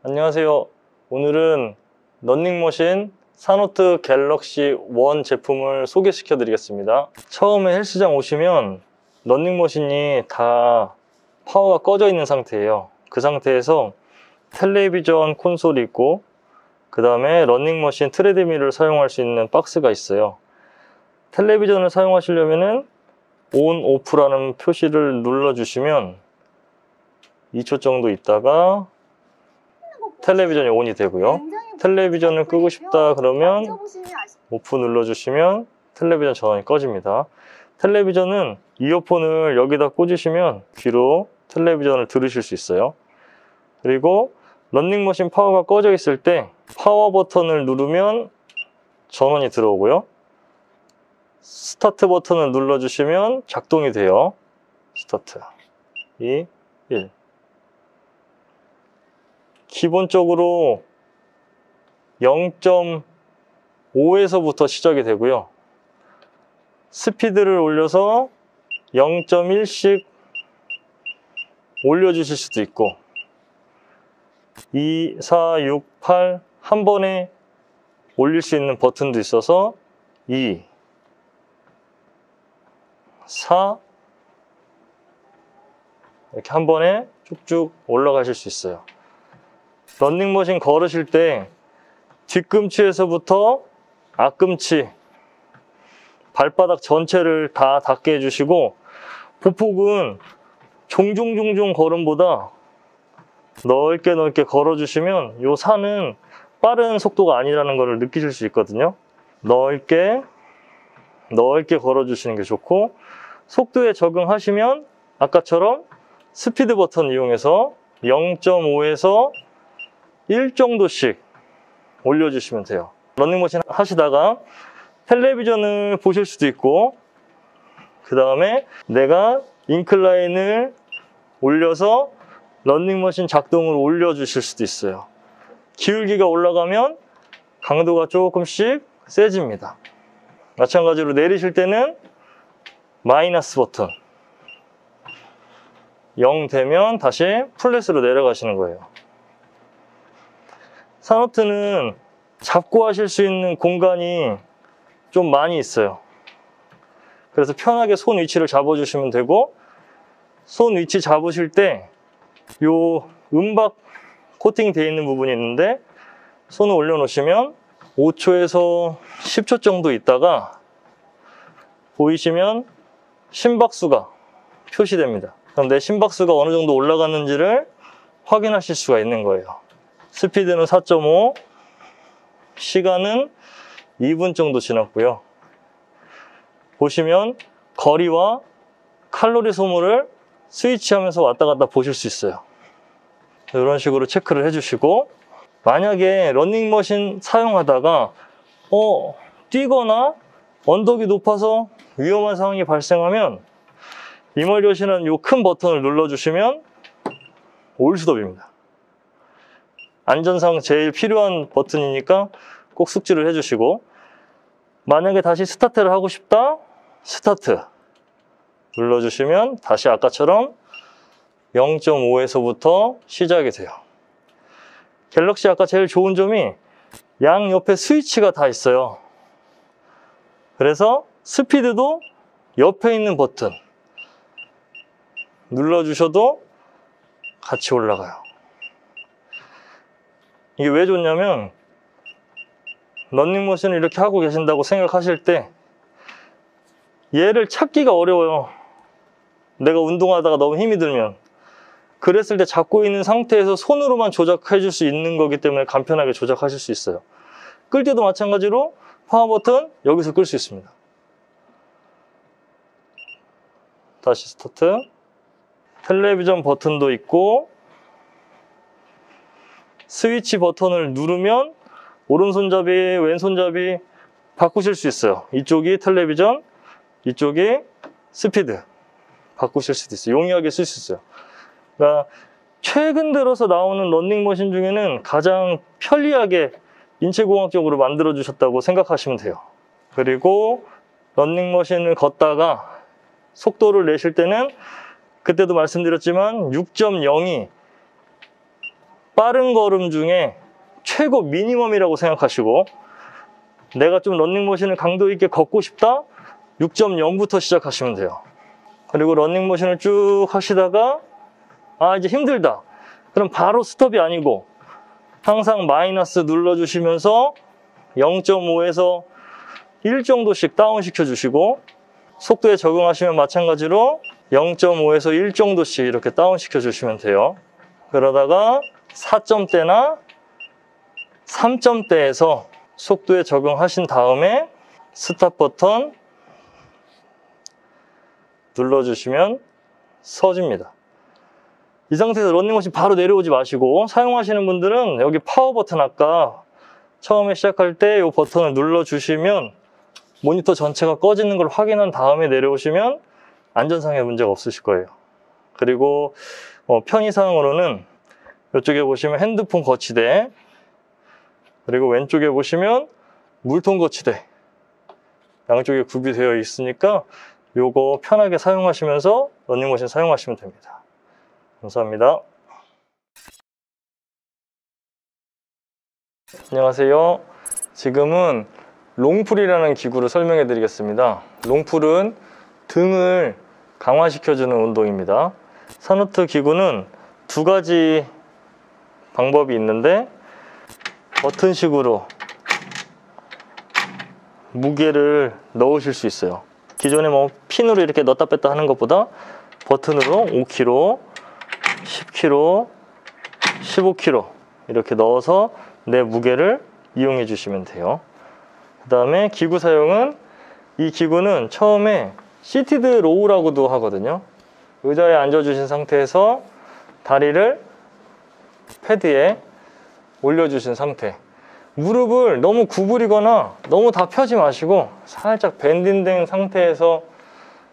안녕하세요. 오늘은 러닝머신 사노트 갤럭시 1 제품을 소개시켜 드리겠습니다. 처음에 헬스장 오시면 러닝머신이 다 파워가 꺼져 있는 상태예요. 그 상태에서 텔레비전 콘솔이 있고 그 다음에 러닝머신 트레드밀을 사용할 수 있는 박스가 있어요. 텔레비전을 사용하시려면 온, 오프라는 표시를 눌러주시면 2초 정도 있다가 텔레비전이 ON이 되고요. 텔레비전을 끄고 싶다 그러면 오프 눌러주시면 텔레비전 전원이 꺼집니다. 텔레비전은 이어폰을 여기다 꽂으시면 귀로 텔레비전을 들으실 수 있어요. 그리고 러닝머신 파워가 꺼져 있을 때 파워 버튼을 누르면 전원이 들어오고요. 스타트 버튼을 눌러주시면 작동이 돼요. 스타트 2, 1. 기본적으로 0.5에서부터 시작이 되고요. 스피드를 올려서 0.1씩 올려주실 수도 있고 2, 4, 6, 8 한 번에 올릴 수 있는 버튼도 있어서 2, 4 이렇게 한 번에 쭉쭉 올라가실 수 있어요. 러닝머신 걸으실 때 뒤꿈치에서부터 앞꿈치, 발바닥 전체를 다 닿게 해주시고 보폭은 종종종종 걸음보다 넓게 걸어주시면 이 산은 빠른 속도가 아니라는 것을 느끼실 수 있거든요. 넓게 걸어주시는 게 좋고 속도에 적응하시면 아까처럼 스피드 버튼 이용해서 0.5에서 1 정도씩 올려주시면 돼요. 러닝머신 하시다가 텔레비전을 보실 수도 있고 그 다음에 내가 인클라인을 올려서 러닝머신 작동을 올려주실 수도 있어요. 기울기가 올라가면 강도가 조금씩 세집니다. 마찬가지로 내리실 때는 마이너스 버튼 0 되면 다시 플랫으로 내려가시는 거예요. 사노트는 잡고 하실 수 있는 공간이 좀 많이 있어요. 그래서 편하게 손 위치를 잡아주시면 되고 손 위치 잡으실 때 요 음박 코팅 되어 있는 부분이 있는데 손을 올려놓으시면 5초에서 10초 정도 있다가 보이시면 심박수가 표시됩니다. 그럼 내 심박수가 어느 정도 올라갔는지를 확인하실 수가 있는 거예요. 스피드는 4.5, 시간은 2분 정도 지났고요. 보시면 거리와 칼로리 소모를 스위치하면서 왔다 갔다 보실 수 있어요. 이런 식으로 체크를 해주시고 만약에 러닝머신 사용하다가 뛰거나 언덕이 높아서 위험한 상황이 발생하면 이멀전시라는 이 큰 버튼을 눌러주시면 올스톱입니다. 안전상 제일 필요한 버튼이니까 꼭 숙지를 해주시고 만약에 다시 스타트를 하고 싶다, 스타트 눌러주시면 다시 아까처럼 0.5에서부터 시작이 돼요. 갤럭시 아까 제일 좋은 점이 양 옆에 스위치가 다 있어요. 그래서 스피드도 옆에 있는 버튼 눌러주셔도 같이 올라가요. 이게 왜 좋냐면 러닝머신을 이렇게 하고 계신다고 생각하실 때 얘를 찾기가 어려워요. 내가 운동하다가 너무 힘이 들면 그랬을 때 잡고 있는 상태에서 손으로만 조작해 줄 수 있는 거기 때문에 간편하게 조작하실 수 있어요. 끌 때도 마찬가지로 파워 버튼 여기서 끌 수 있습니다. 다시 스타트. 텔레비전 버튼도 있고 스위치 버튼을 누르면 오른손잡이, 왼손잡이 바꾸실 수 있어요. 이쪽이 텔레비전, 이쪽이 스피드 바꾸실 수도 있어요. 용이하게 쓸 수 있어요. 그러니까 최근 들어서 나오는 러닝머신 중에는 가장 편리하게 인체공학적으로 만들어 주셨다고 생각하시면 돼요. 그리고 러닝머신을 걷다가 속도를 내실 때는 그때도 말씀드렸지만 6.0이 빠른 걸음 중에 최고 미니멈이라고 생각하시고, 내가 좀 런닝머신을 강도 있게 걷고 싶다? 6.0부터 시작하시면 돼요. 그리고 런닝머신을 쭉 하시다가 이제 힘들다. 그럼 바로 스톱이 아니고 항상 마이너스 눌러주시면서 0.5에서 1 정도씩 다운 시켜주시고, 속도에 적응하시면 마찬가지로 0.5에서 1 정도씩 이렇게 다운 시켜주시면 돼요. 그러다가 4점대나 3점대에서 속도에 적응하신 다음에 스탑 버튼 눌러주시면 서집니다. 이 상태에서 런닝머신 바로 내려오지 마시고, 사용하시는 분들은 여기 파워 버튼, 아까 처음에 시작할 때 이 버튼을 눌러주시면 모니터 전체가 꺼지는 걸 확인한 다음에 내려오시면 안전상의 문제가 없으실 거예요. 그리고 편의사항으로는 이쪽에 보시면 핸드폰 거치대, 그리고 왼쪽에 보시면 물통 거치대, 양쪽에 구비되어 있으니까 요거 편하게 사용하시면서 런닝머신 사용하시면 됩니다. 감사합니다. 안녕하세요. 지금은 롱풀이라는 기구를 설명해 드리겠습니다. 롱풀은 등을 강화시켜주는 운동입니다. 사누트 기구는 두 가지 방법이 있는데, 버튼식으로 무게를 넣으실 수 있어요. 기존에 핀으로 이렇게 넣었다 뺐다 하는 것보다 버튼으로 5kg, 10kg, 15kg 이렇게 넣어서 내 무게를 이용해 주시면 돼요. 그 다음에 기구 사용은, 이 기구는 처음에 시티드 로우라고도 하거든요. 의자에 앉아주신 상태에서 다리를 패드에 올려주신 상태, 무릎을 너무 구부리거나 너무 다 펴지 마시고 살짝 밴딩된 상태에서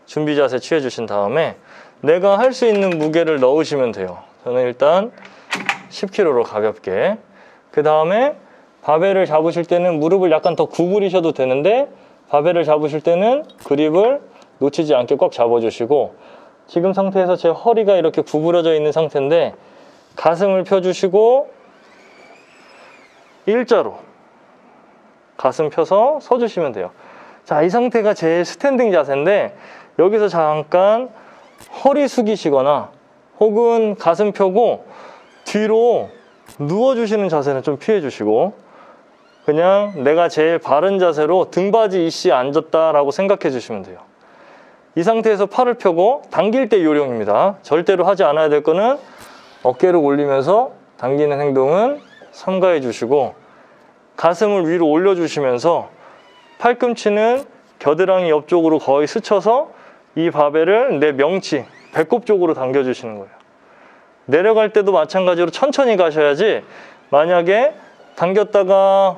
준비 자세 취해 주신 다음에 내가 할 수 있는 무게를 넣으시면 돼요. 저는 일단 10kg로 가볍게. 그 다음에 바벨을 잡으실 때는 무릎을 약간 더 구부리셔도 되는데, 바벨을 잡으실 때는 그립을 놓치지 않게 꽉 잡아주시고, 지금 상태에서 제 허리가 이렇게 구부러져 있는 상태인데 가슴을 펴주시고 일자로 가슴 펴서 서주시면 돼요. 자, 이 상태가 제 스탠딩 자세인데, 여기서 잠깐 허리 숙이시거나 혹은 가슴 펴고 뒤로 누워주시는 자세는 좀 피해주시고, 그냥 내가 제일 바른 자세로 등받이 이씨 앉았다라고 생각해 주시면 돼요. 이 상태에서 팔을 펴고 당길 때 요령입니다. 절대로 하지 않아야 될 거는 어깨를 올리면서 당기는 행동은 삼가해 주시고, 가슴을 위로 올려주시면서 팔꿈치는 겨드랑이 옆쪽으로 거의 스쳐서 이 바벨을 내 명치, 배꼽 쪽으로 당겨주시는 거예요. 내려갈 때도 마찬가지로 천천히 가셔야지, 만약에 당겼다가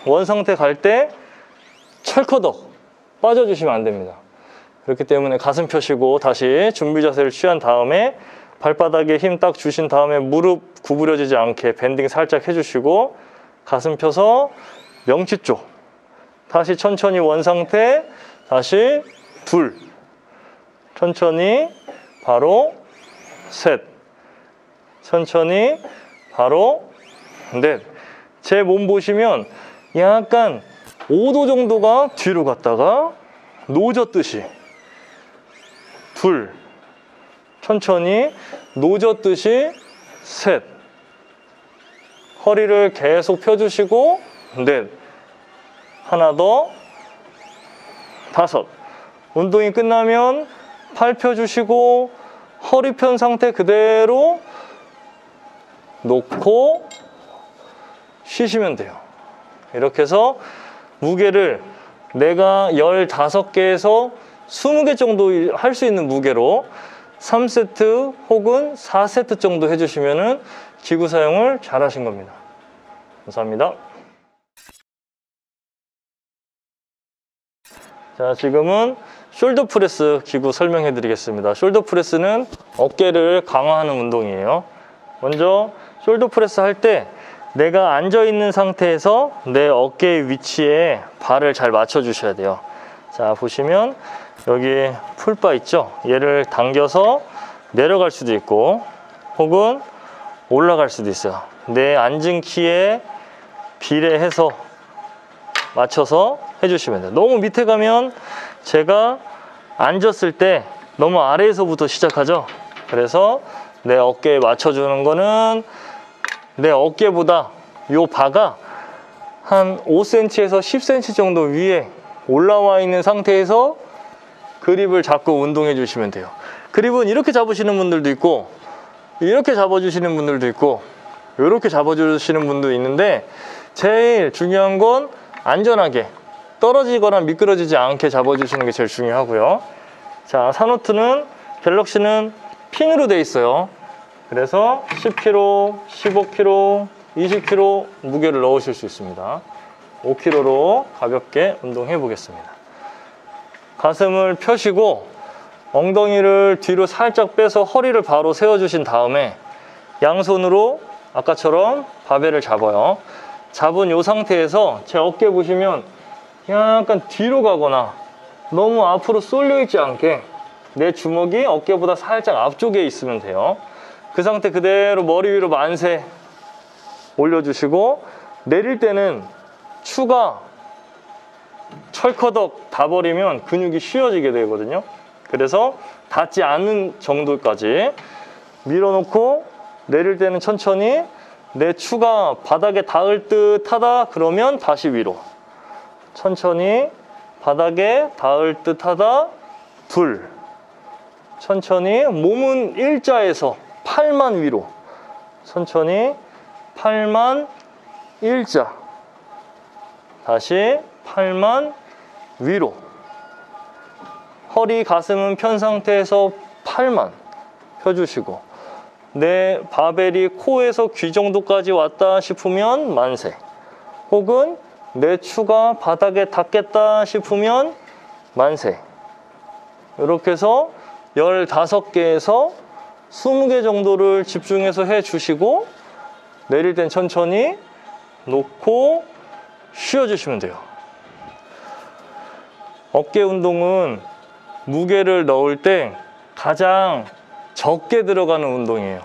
원 상태 갈 때 철커덕 빠져주시면 안 됩니다. 그렇기 때문에 가슴 펴시고 다시 준비 자세를 취한 다음에 발바닥에 힘 딱 주신 다음에 무릎 구부려지지 않게 밴딩 살짝 해주시고, 가슴 펴서 명치 쪽 다시 천천히 원 상태, 다시 둘, 천천히 바로 셋, 천천히 바로 넷. 제 몸 보시면 약간 5도 정도가 뒤로 갔다가 노젓듯이, 둘, 천천히 노젓듯이 셋, 허리를 계속 펴주시고 넷, 하나 더, 다섯. 운동이 끝나면 팔 펴주시고 허리 편 상태 그대로 놓고 쉬시면 돼요. 이렇게 해서 무게를 내가 15개에서 20개 정도 할 수 있는 무게로 3세트 혹은 4세트 정도 해주시면 기구 사용을 잘 하신 겁니다. 감사합니다. 자, 지금은 숄더 프레스 기구 설명해 드리겠습니다. 숄더 프레스는 어깨를 강화하는 운동이에요. 먼저 숄더 프레스 할 때 내가 앉아 있는 상태에서 내 어깨의 위치에 발을 잘 맞춰 주셔야 돼요. 자, 보시면 여기 풀바 있죠? 얘를 당겨서 내려갈 수도 있고 혹은 올라갈 수도 있어요. 내 앉은 키에 비례해서 맞춰서 해주시면 돼요. 너무 밑에 가면 제가 앉았을 때 너무 아래에서부터 시작하죠. 그래서 내 어깨에 맞춰주는 거는 내 어깨보다 요 바가 한 5cm에서 10cm 정도 위에 올라와 있는 상태에서 그립을 잡고 운동해 주시면 돼요. 그립은 이렇게 잡으시는 분들도 있고 이렇게 잡아주시는 분들도 있고 이렇게 잡아주시는 분도 있는데 제일 중요한 건 안전하게 떨어지거나 미끄러지지 않게 잡아주시는 게 제일 중요하고요. 자, 사노트는 갤럭시는 핀으로 되어 있어요. 그래서 10kg, 15kg, 20kg 무게를 넣으실 수 있습니다. 5kg로 가볍게 운동해 보겠습니다. 가슴을 펴시고 엉덩이를 뒤로 살짝 빼서 허리를 바로 세워주신 다음에 양손으로 아까처럼 바벨을 잡아요. 잡은 이 상태에서 제 어깨 보시면 약간 뒤로 가거나 너무 앞으로 쏠려 있지 않게 내 주먹이 어깨보다 살짝 앞쪽에 있으면 돼요. 그 상태 그대로 머리 위로 만세 올려주시고 내릴 때는 추가 철커덕 다 버리면 근육이 쉬어지게 되거든요. 그래서 닿지 않는 정도까지 밀어놓고 내릴 때는 천천히 내 추가 바닥에 닿을 듯 하다 그러면 다시 위로 천천히 바닥에 닿을 듯 하다 둘 천천히 몸은 일자에서 팔만 위로 천천히 팔만 일자 다시 팔만 위로 허리 가슴은 편 상태에서 팔만 펴주시고 내 바벨이 코에서 귀 정도까지 왔다 싶으면 만세 혹은 내 추가 바닥에 닿겠다 싶으면 만세 이렇게 해서 15개에서 20개 정도를 집중해서 해주시고 내릴 땐 천천히 놓고 쉬어주시면 돼요. 어깨 운동은 무게를 넣을 때 가장 적게 들어가는 운동이에요.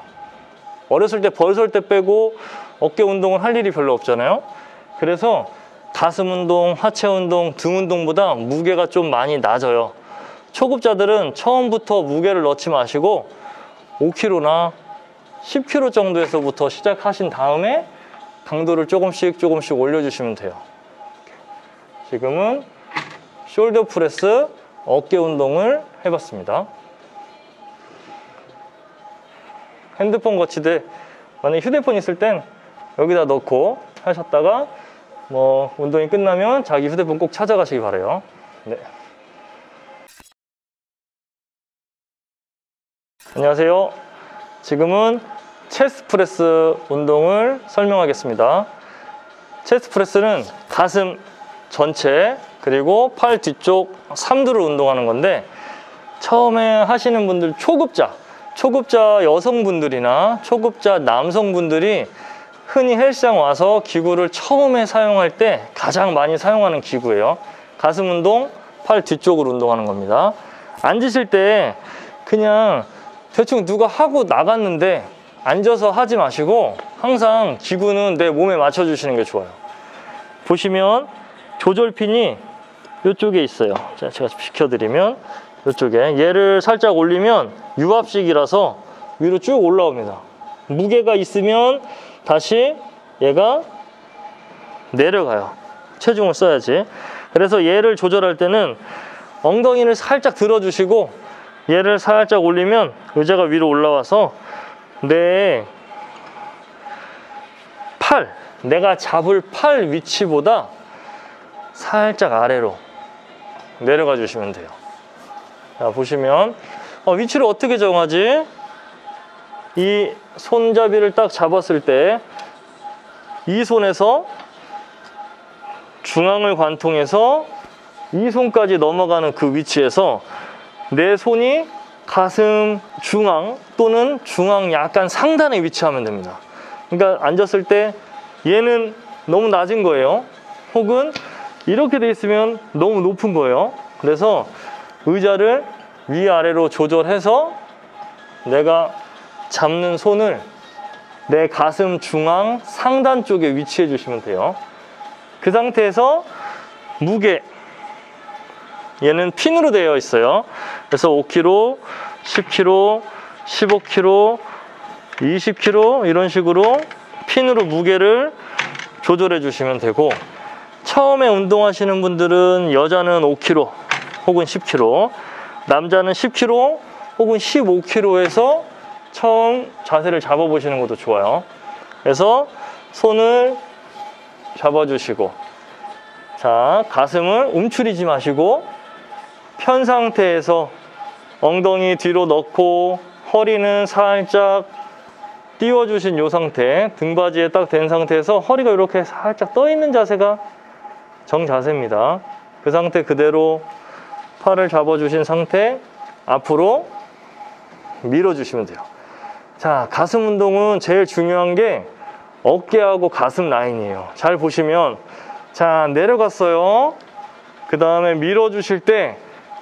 어렸을 때 벌설 때 빼고 어깨 운동을 할 일이 별로 없잖아요. 그래서 가슴 운동, 하체 운동, 등 운동보다 무게가 좀 많이 낮아요. 초급자들은 처음부터 무게를 넣지 마시고 5kg나 10kg 정도에서부터 시작하신 다음에 강도를 조금씩 올려주시면 돼요. 지금은 숄더 프레스 어깨 운동을 해봤습니다. 핸드폰 거치대 만약에 휴대폰 있을 땐 여기다 넣고 하셨다가 뭐 운동이 끝나면 자기 휴대폰 꼭 찾아가시기 바라요. 네. 안녕하세요. 지금은 체스트 프레스 운동을 설명하겠습니다. 체스트 프레스는 가슴 전체 그리고 팔 뒤쪽 삼두를 운동하는 건데 처음에 하시는 분들 초급자 여성분들이나 초급자 남성분들이 흔히 헬스장 와서 기구를 처음에 사용할 때 가장 많이 사용하는 기구예요. 가슴 운동, 팔 뒤쪽으로 운동하는 겁니다. 앉으실 때 그냥 대충 누가 하고 나갔는데 앉아서 하지 마시고 항상 기구는 내 몸에 맞춰주시는 게 좋아요. 보시면 조절핀이 이쪽에 있어요. 제가 비켜드리면 이쪽에 얘를 살짝 올리면 유압식이라서 위로 쭉 올라옵니다. 무게가 있으면 다시 얘가 내려가요. 체중을 써야지. 그래서 얘를 조절할 때는 엉덩이를 살짝 들어주시고 얘를 살짝 올리면 의자가 위로 올라와서 내 팔, 내가 잡을 팔 위치보다 살짝 아래로 내려가 주시면 돼요. 자, 보시면 위치를 어떻게 정하지? 이 손잡이를 딱 잡았을 때 이 손에서 중앙을 관통해서 이 손까지 넘어가는 그 위치에서 내 손이 가슴 중앙 또는 중앙 약간 상단에 위치하면 됩니다. 그러니까 앉았을 때 얘는 너무 낮은 거예요. 혹은 이렇게 돼 있으면 너무 높은 거예요. 그래서 의자를 위아래로 조절해서 내가 잡는 손을 내 가슴 중앙 상단 쪽에 위치해 주시면 돼요. 그 상태에서 무게, 얘는 핀으로 되어 있어요. 그래서 5kg, 10kg, 15kg, 20kg 이런 식으로 핀으로 무게를 조절해 주시면 되고, 처음에 운동하시는 분들은 여자는 5kg 혹은 10kg, 남자는 10kg 혹은 15kg에서 처음 자세를 잡아보시는 것도 좋아요. 그래서 손을 잡아주시고, 자, 가슴을 움츠리지 마시고 편 상태에서 엉덩이 뒤로 넣고 허리는 살짝 띄워주신 이 상태, 등받이에 딱 댄 상태에서 허리가 이렇게 살짝 떠 있는 자세가 정자세입니다. 그 상태 그대로 팔을 잡아주신 상태 앞으로 밀어주시면 돼요. 자, 가슴 운동은 제일 중요한 게 어깨하고 가슴 라인이에요. 잘 보시면, 자, 내려갔어요. 그 다음에 밀어주실 때,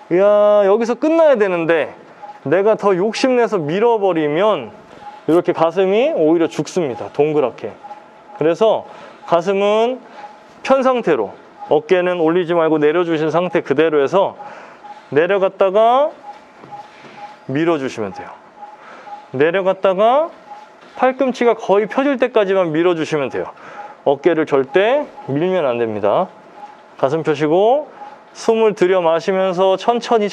이야, 여기서 끝나야 되는데 내가 더 욕심내서 밀어버리면 이렇게 가슴이 오히려 죽습니다. 동그랗게. 그래서 가슴은 편 상태로, 어깨는 올리지 말고 내려주신 상태 그대로 해서 내려갔다가 밀어주시면 돼요. 내려갔다가 팔꿈치가 거의 펴질 때까지만 밀어주시면 돼요. 어깨를 절대 밀면 안 됩니다. 가슴 펴시고 숨을 들여 마시면서 천천히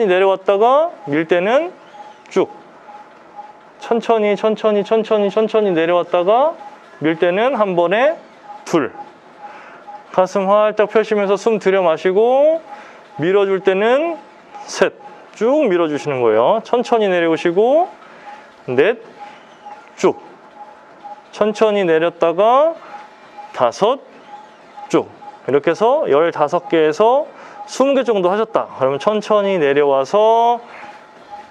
내려왔다가 밀 때는 쭉, 천천히 내려왔다가 밀 때는 한 번에 둘, 가슴 활짝 펴시면서 숨 들여 마시고 밀어줄 때는 셋, 쭉 밀어주시는 거예요. 천천히 내려오시고 넷, 쭉, 천천히 내렸다가 다섯, 쭉. 이렇게 해서 15개에서 20개 정도 하셨다. 그러면 천천히 내려와서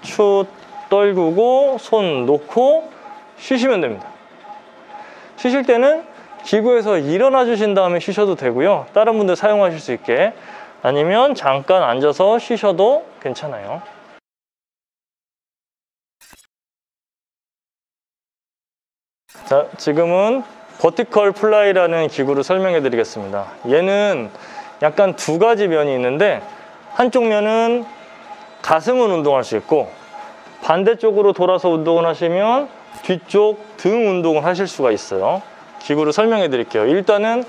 추 떨구고 손 놓고 쉬시면 됩니다. 쉬실 때는 기구에서 일어나 주신 다음에 쉬셔도 되고요. 다른 분들 사용하실 수 있게, 아니면 잠깐 앉아서 쉬셔도 괜찮아요. 자, 지금은 버티컬 플라이라는 기구를 설명해 드리겠습니다. 얘는 약간 두 가지 면이 있는데, 한쪽 면은 가슴을 운동할 수 있고, 반대쪽으로 돌아서 운동을 하시면 뒤쪽 등 운동을 하실 수가 있어요. 기구를 설명해 드릴게요. 일단은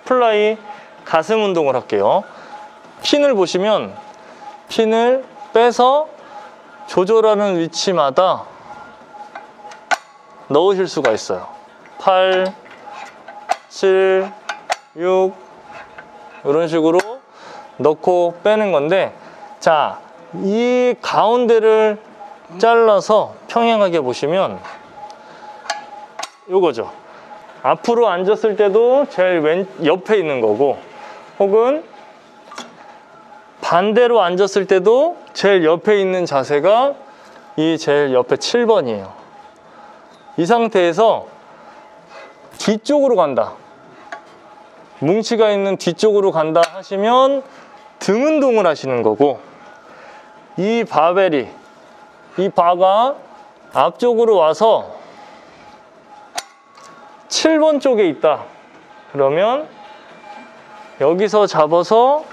플라이 가슴 운동을 할게요. 핀을 보시면 핀을 빼서 조절하는 위치마다 넣으실 수가 있어요. 8, 7, 6 이런 식으로 넣고 빼는 건데, 자, 이 가운데를 잘라서 평행하게 보시면 요거죠. 앞으로 앉았을 때도 제일 왼 옆에 있는 거고, 혹은 반대로 앉았을 때도 제일 옆에 있는 자세가 이 제일 옆에 7번이에요. 이 상태에서 뒤쪽으로 간다, 뭉치가 있는 뒤쪽으로 간다 하시면 등 운동을 하시는 거고, 이 바벨이, 이 바가 앞쪽으로 와서 7번 쪽에 있다 그러면 여기서 잡아서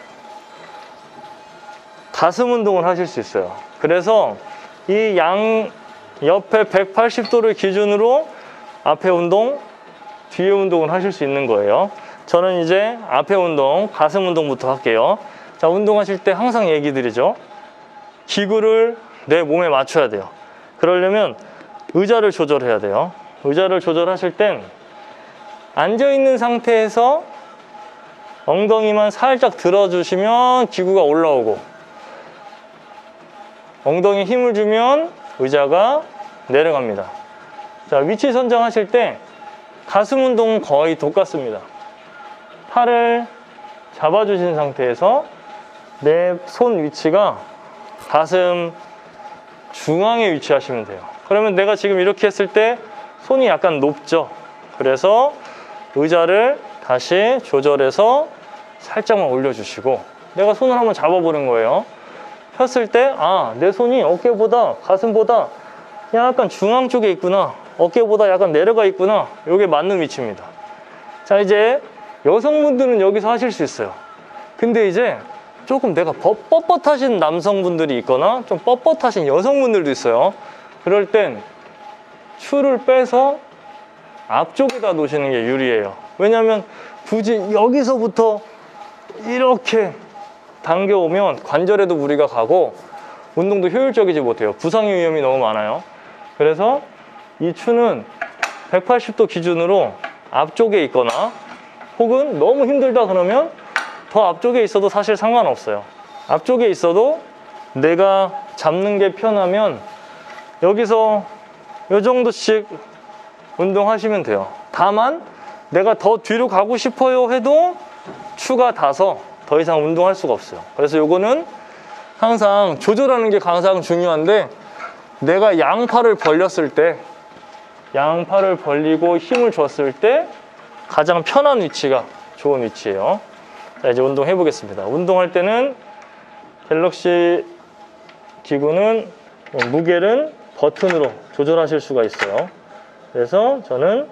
가슴 운동을 하실 수 있어요. 그래서 이 양 옆에 180도를 기준으로 앞에 운동, 뒤에 운동을 하실 수 있는 거예요. 저는 이제 앞에 운동, 가슴 운동부터 할게요. 자, 운동하실 때 항상 얘기 드리죠. 기구를 내 몸에 맞춰야 돼요. 그러려면 의자를 조절해야 돼요. 의자를 조절하실 땐 앉아있는 상태에서 엉덩이만 살짝 들어주시면 기구가 올라오고, 엉덩이에 힘을 주면 의자가 내려갑니다. 자, 위치 선정하실 때 가슴 운동은 거의 똑같습니다. 팔을 잡아주신 상태에서 내 손 위치가 가슴 중앙에 위치하시면 돼요. 그러면 내가 지금 이렇게 했을 때 손이 약간 높죠. 그래서 의자를 다시 조절해서 살짝만 올려주시고, 내가 손을 한번 잡아보는 거예요. 폈을 때, 아, 내 손이 어깨보다 가슴보다 약간 중앙 쪽에 있구나 어깨보다 약간 내려가 있구나. 이게 맞는 위치입니다. 자, 이제 여성분들은 여기서 하실 수 있어요. 근데 이제 조금 내가 뻣뻣하신 남성분들이 있거나 좀 뻣뻣하신 여성분들도 있어요. 그럴 땐 추를 빼서 앞쪽에다 놓으시는 게 유리해요. 왜냐하면 굳이 여기서부터 이렇게 당겨오면 관절에도 무리가 가고 운동도 효율적이지 못해요. 부상의 위험이 너무 많아요. 그래서 이 추는 180도 기준으로 앞쪽에 있거나 혹은 너무 힘들다 그러면 더 앞쪽에 있어도 사실 상관없어요. 앞쪽에 있어도 내가 잡는 게 편하면 여기서 이 정도씩 운동하시면 돼요. 다만 내가 더 뒤로 가고 싶어요 해도 추가 닿아서 더 이상 운동할 수가 없어요. 그래서 요거는 항상 조절하는 게 가장 중요한데, 내가 양팔을 벌렸을 때, 양팔을 벌리고 힘을 줬을 때 가장 편한 위치가 좋은 위치예요. 자, 이제 운동해 보겠습니다. 운동할 때는 갤럭시 기구는 무게는 버튼으로 조절하실 수가 있어요. 그래서 저는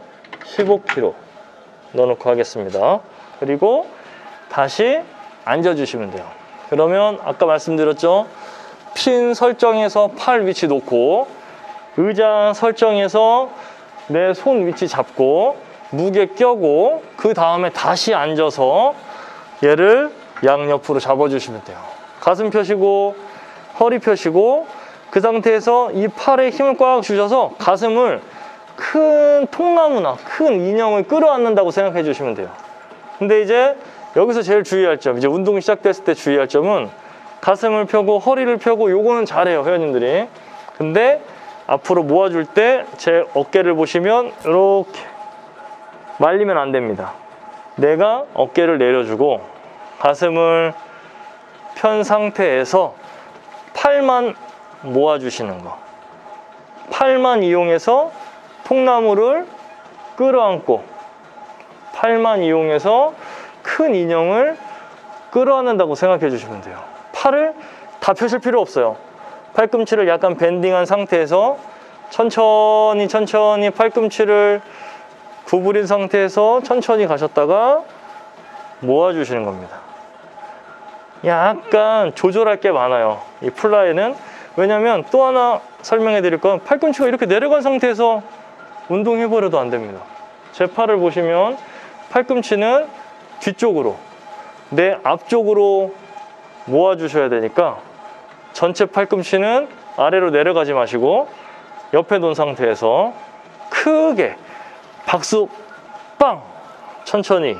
15kg 넣어놓고 하겠습니다. 그리고 다시 앉아주시면 돼요. 그러면 아까 말씀드렸죠? 핀 설정해서 팔 위치 놓고, 의자 설정해서 내 손 위치 잡고, 무게 껴고, 그 다음에 다시 앉아서 얘를 양옆으로 잡아주시면 돼요. 가슴 펴시고 허리 펴시고, 그 상태에서 이 팔에 힘을 꽉 주셔서 가슴을 큰 통나무나 큰 인형을 끌어안는다고 생각해 주시면 돼요. 근데 이제 여기서 제일 주의할 점, 이제 운동이 시작됐을 때 주의할 점은 가슴을 펴고 허리를 펴고, 요거는 잘해요, 회원님들이. 근데 앞으로 모아줄 때 제 어깨를 보시면 이렇게 말리면 안 됩니다. 내가 어깨를 내려주고 가슴을 편 상태에서 팔만 모아주시는 거. 팔만 이용해서 통나무를 끌어안고, 팔만 이용해서 큰 인형을 끌어안는다고 생각해 주시면 돼요. 팔을 다 펴실 필요 없어요. 팔꿈치를 약간 밴딩한 상태에서 천천히 팔꿈치를 구부린 상태에서 천천히 가셨다가 모아주시는 겁니다. 약간 조절할 게 많아요, 이 플라이는. 왜냐면 또 하나 설명해 드릴 건, 팔꿈치가 이렇게 내려간 상태에서 운동해버려도 안 됩니다. 제 팔을 보시면 팔꿈치는 뒤쪽으로, 내 앞쪽으로 모아주셔야 되니까 전체 팔꿈치는 아래로 내려가지 마시고 옆에 놓은 상태에서 크게 박수 빵! 천천히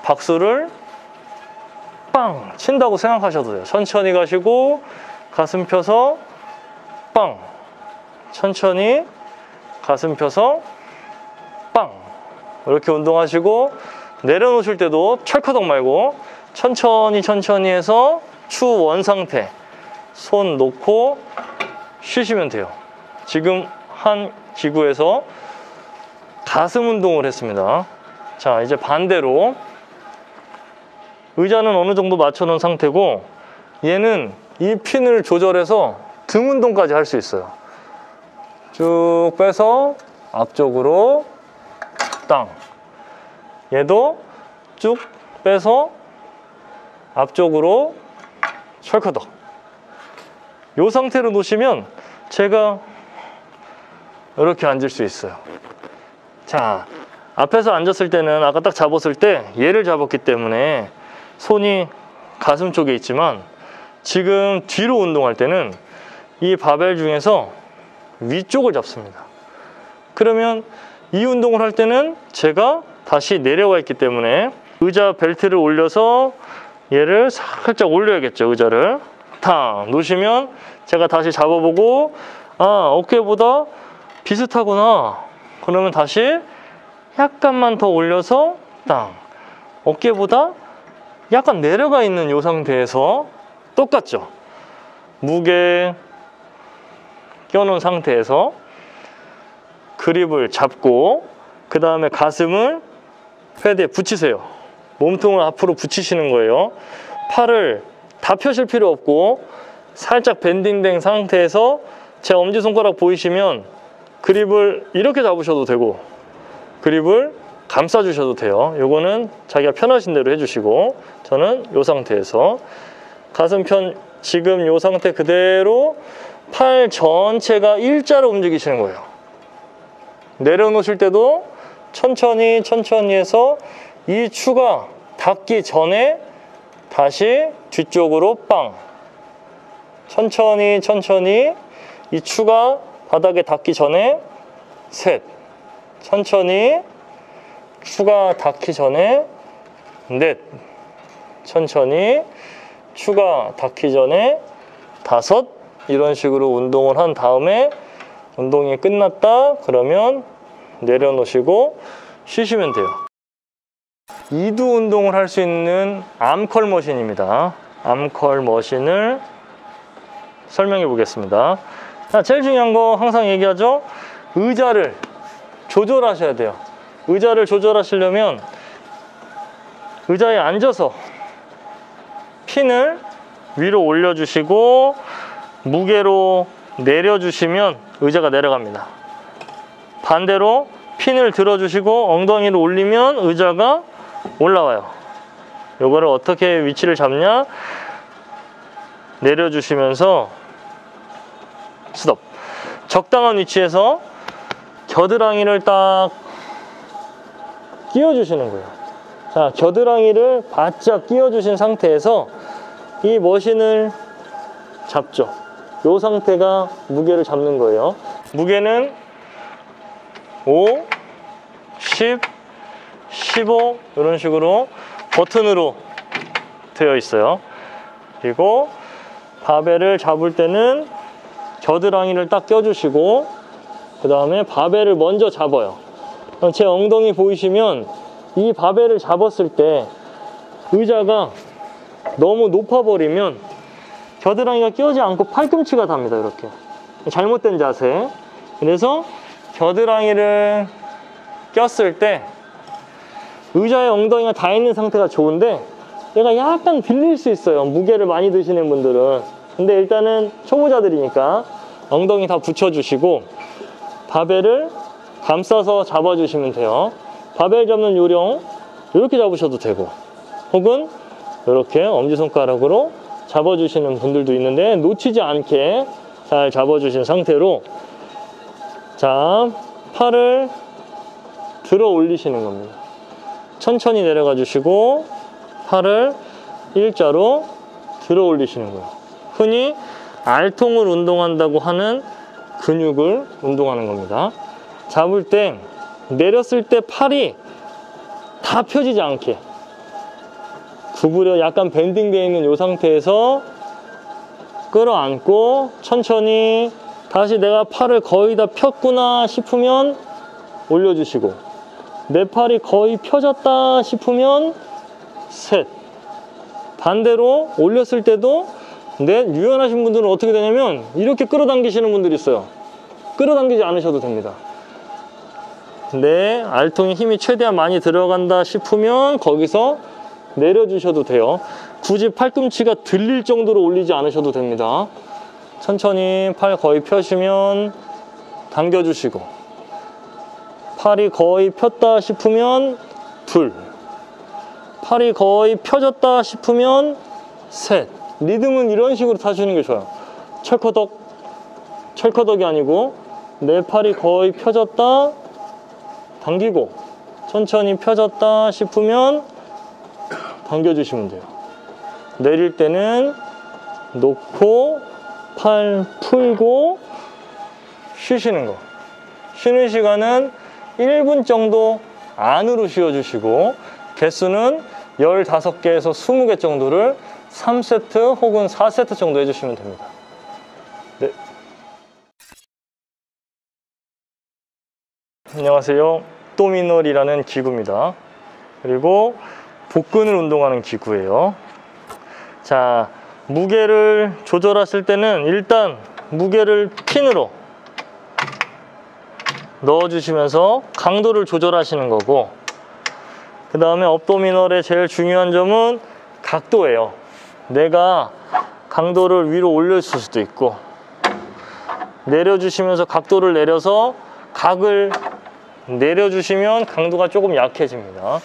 박수를 빵! 친다고 생각하셔도 돼요. 천천히 가시고 가슴 펴서 빵! 천천히 가슴 펴서 빵! 이렇게 운동하시고, 내려놓으실 때도 철커덕 말고 천천히 해서 추 원 상태, 손 놓고 쉬시면 돼요. 지금 한 기구에서 가슴 운동을 했습니다. 자, 이제 반대로 의자는 어느 정도 맞춰놓은 상태고, 얘는 이 핀을 조절해서 등 운동까지 할 수 있어요. 쭉 빼서 앞쪽으로 땅, 얘도 쭉 빼서 앞쪽으로 철커덕. 이 상태로 놓으시면 제가 이렇게 앉을 수 있어요. 자, 앞에서 앉았을 때는 아까 딱 잡았을 때 얘를 잡았기 때문에 손이 가슴 쪽에 있지만, 지금 뒤로 운동할 때는 이 바벨 중에서 위쪽을 잡습니다. 그러면 이 운동을 할 때는 제가 다시 내려와 있기 때문에 의자 벨트를 올려서 얘를 살짝 올려야겠죠. 의자를 탁 놓으시면 제가 다시 잡아보고, 아, 어깨보다 비슷하구나. 그러면 다시 약간만 더 올려서 딱 어깨보다 약간 내려가 있는 이 상태에서 똑같죠. 무게 껴놓은 상태에서 그립을 잡고, 그 다음에 가슴을 패드에 붙이세요. 몸통을 앞으로 붙이시는 거예요. 팔을 다 펴실 필요 없고 살짝 밴딩된 상태에서, 제 엄지손가락 보이시면 그립을 이렇게 잡으셔도 되고 그립을 감싸 주셔도 돼요. 요거는 자기가 편하신 대로 해주시고, 저는 이 상태에서 가슴편 지금 이 상태 그대로 팔 전체가 일자로 움직이시는 거예요. 내려놓으실 때도 천천히 해서 이 추가 닿기 전에 다시 뒤쪽으로 빵. 천천히 이 추가 바닥에 닿기 전에 셋. 천천히 추가 닿기 전에 넷. 천천히 추가 닿기 전에 다섯. 이런 식으로 운동을 한 다음에 운동이 끝났다 그러면 내려놓으시고 쉬시면 돼요. 이두 운동을 할 수 있는 암컬 머신입니다. 암컬 머신을 설명해 보겠습니다. 자, 제일 중요한 거 항상 얘기하죠. 의자를 조절하셔야 돼요. 의자를 조절하시려면 의자에 앉아서 핀을 위로 올려주시고 무게로 내려주시면 의자가 내려갑니다. 반대로 핀을 들어주시고 엉덩이를 올리면 의자가 올라와요. 요거를 어떻게 위치를 잡냐? 내려주시면서 스톱. 적당한 위치에서 겨드랑이를 딱 끼워주시는 거예요. 자, 겨드랑이를 바짝 끼워주신 상태에서 이 머신을 잡죠. 이 상태가 무게를 잡는 거예요. 무게는 5, 10, 15 이런 식으로 버튼으로 되어 있어요. 그리고 바벨을 잡을 때는 겨드랑이를 딱 껴주시고 그 다음에 바벨을 먼저 잡아요. 제 엉덩이 보이시면 이 바벨을 잡았을 때 의자가 너무 높아버리면 겨드랑이가 끼어지 않고 팔꿈치가 닿습니다. 이렇게 잘못된 자세. 그래서 겨드랑이를 꼈을 때 의자에 엉덩이가 닿아 있는 상태가 좋은데 얘가 약간 빌릴 수 있어요. 무게를 많이 드시는 분들은. 근데 일단은 초보자들이니까 엉덩이 다 붙여주시고 바벨을 감싸서 잡아주시면 돼요. 바벨 잡는 요령 이렇게 잡으셔도 되고 혹은 이렇게 엄지손가락으로 잡아주시는 분들도 있는데 놓치지 않게 잘 잡아주신 상태로 자, 팔을 들어 올리시는 겁니다. 천천히 내려가 주시고 팔을 일자로 들어 올리시는 거예요. 흔히 알통을 운동한다고 하는 근육을 운동하는 겁니다. 잡을 때 내렸을 때 팔이 다 펴지지 않게 구부려 약간 밴딩되어 있는 이 상태에서 끌어안고 천천히 다시 내가 팔을 거의 다 폈구나 싶으면 올려주시고 내 팔이 거의 펴졌다 싶으면 셋. 반대로 올렸을 때도 유연하신 분들은 어떻게 되냐면 이렇게 끌어당기시는 분들이 있어요. 끌어당기지 않으셔도 됩니다. 내 알통에 힘이 최대한 많이 들어간다 싶으면 거기서 내려주셔도 돼요. 굳이 팔꿈치가 들릴 정도로 올리지 않으셔도 됩니다. 천천히 팔 거의 펴시면 당겨주시고 팔이 거의 폈다 싶으면 둘, 팔이 거의 펴졌다 싶으면 셋. 리듬은 이런 식으로 타시는 게 좋아요. 철커덕이 아니고 내 팔이 거의 펴졌다 당기고 천천히 펴졌다 싶으면 당겨주시면 돼요. 내릴 때는 놓고 팔 풀고 쉬시는 거. 쉬는 시간은 1분 정도 안으로 쉬어주시고 개수는 15개에서 20개 정도를 3세트 혹은 4세트 정도 해주시면 됩니다. 네. 안녕하세요. abdominal이라는 기구입니다. 그리고 복근을 운동하는 기구예요. 자, 무게를 조절하실 때는 일단 무게를 핀으로 넣어주시면서 강도를 조절하시는 거고 그 다음에 업도미널의 제일 중요한 점은 각도예요. 내가 강도를 위로 올려줄 수도 있고 내려주시면서 각도를 내려서 각을 내려주시면 강도가 조금 약해집니다.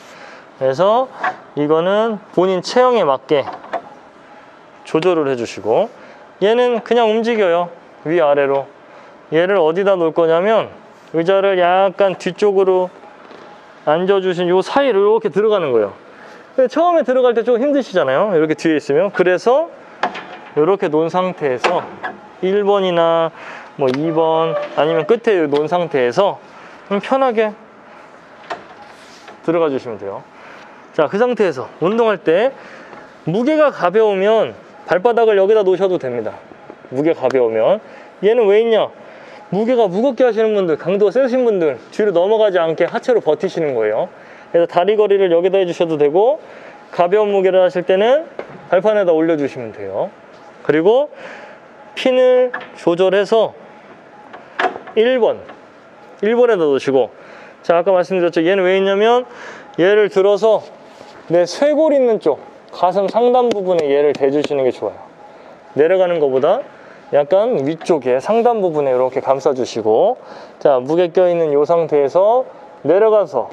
그래서 이거는 본인 체형에 맞게 조절을 해주시고, 얘는 그냥 움직여요. 위아래로. 얘를 어디다 놓을 거냐면 의자를 약간 뒤쪽으로 앉아주신 요 사이로 이렇게 들어가는 거예요. 처음에 들어갈 때 좀 힘드시잖아요. 이렇게 뒤에 있으면. 그래서 이렇게 놓은 상태에서 1번이나 뭐 2번 아니면 끝에 놓은 상태에서 편하게 들어가 주시면 돼요. 자, 그 상태에서 운동할 때 무게가 가벼우면 발바닥을 여기다 놓으셔도 됩니다. 무게 가벼우면. 얘는 왜 있냐? 무게가 무겁게 하시는 분들, 강도가 세신 분들 뒤로 넘어가지 않게 하체로 버티시는 거예요. 그래서 다리 거리를 여기다 해주셔도 되고, 가벼운 무게를 하실 때는 발판에다 올려주시면 돼요. 그리고 핀을 조절해서 1번에다 놓으시고, 자, 아까 말씀드렸죠. 얘는 왜 있냐면 얘를 들어서 내 쇄골 있는 쪽, 가슴 상단 부분에 얘를 대주시는 게 좋아요. 내려가는 것보다 약간 위쪽에 상단 부분에 이렇게 감싸주시고, 자, 무게 껴있는 이 상태에서 내려가서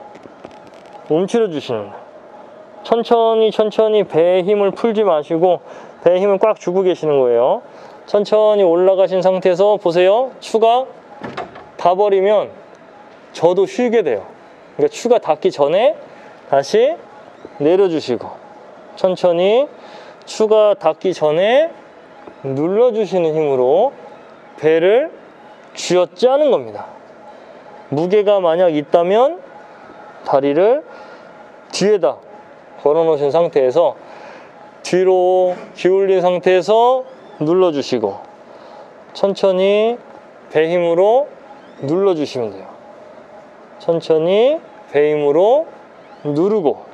움츠려 주시는, 천천히 배에 힘을 풀지 마시고 배에 힘을 꽉 주고 계시는 거예요. 천천히 올라가신 상태에서 보세요. 추가 다 버리면 저도 쉬게 돼요. 그러니까 추가 닿기 전에 다시 내려주시고, 천천히 추가 닿기 전에 눌러주시는 힘으로 배를 쥐어짜는 겁니다. 무게가 만약 있다면 다리를 뒤에다 걸어 놓으신 상태에서 뒤로 기울인 상태에서 눌러주시고, 천천히 배 힘으로 눌러주시면 돼요. 천천히 배 힘으로 누르고,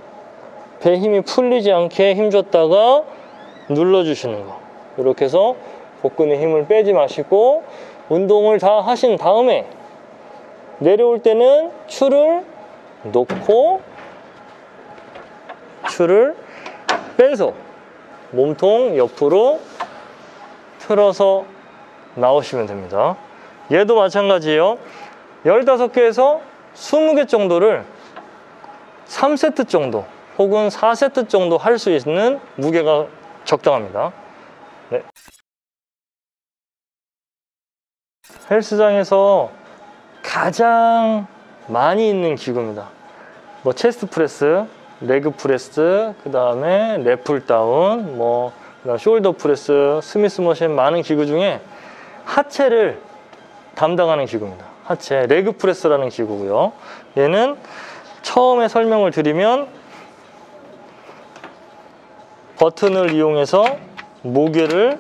배 힘이 풀리지 않게 힘줬다가 눌러주시는 거. 이렇게 해서 복근에 힘을 빼지 마시고 운동을 다 하신 다음에 내려올 때는 추를 놓고 추를 빼서 몸통 옆으로 틀어서 나오시면 됩니다. 얘도 마찬가지예요. 15개에서 20개 정도를 3세트 정도 혹은 4세트 정도 할 수 있는 무게가 적당합니다. 네. 헬스장에서 가장 많이 있는 기구입니다. 뭐 체스트 프레스, 레그 프레스, 그 다음에 랩풀 다운, 뭐 숄더 프레스, 스미스 머신, 많은 기구 중에 하체를 담당하는 기구입니다. 하체, 레그 프레스라는 기구고요. 얘는 처음에 설명을 드리면 버튼을 이용해서 무게를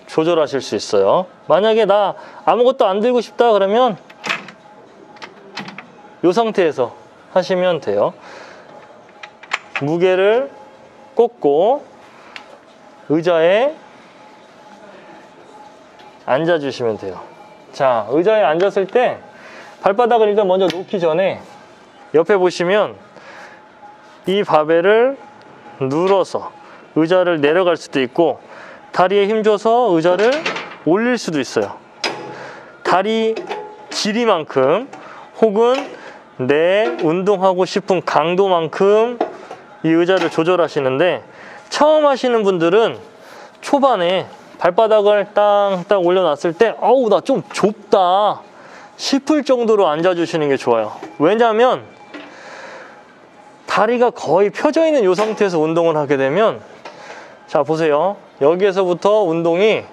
조절하실 수 있어요. 만약에 나 아무것도 안 들고 싶다 그러면 이 상태에서 하시면 돼요. 무게를 꽂고 의자에 앉아주시면 돼요. 자, 의자에 앉았을 때 발바닥을 일단 먼저 놓기 전에 옆에 보시면 이 바벨을 눌러서 의자를 내려갈 수도 있고, 다리에 힘줘서 의자를 올릴 수도 있어요. 다리 길이만큼 혹은 내 운동하고 싶은 강도만큼 이 의자를 조절하시는데, 처음 하시는 분들은 초반에 발바닥을 땅딱 올려놨을 때 어우 나 좀 좁다 싶을 정도로 앉아주시는 게 좋아요. 왜냐하면 다리가 거의 펴져 있는 이 상태에서 운동을 하게 되면, 자 보세요, 여기에서부터 운동이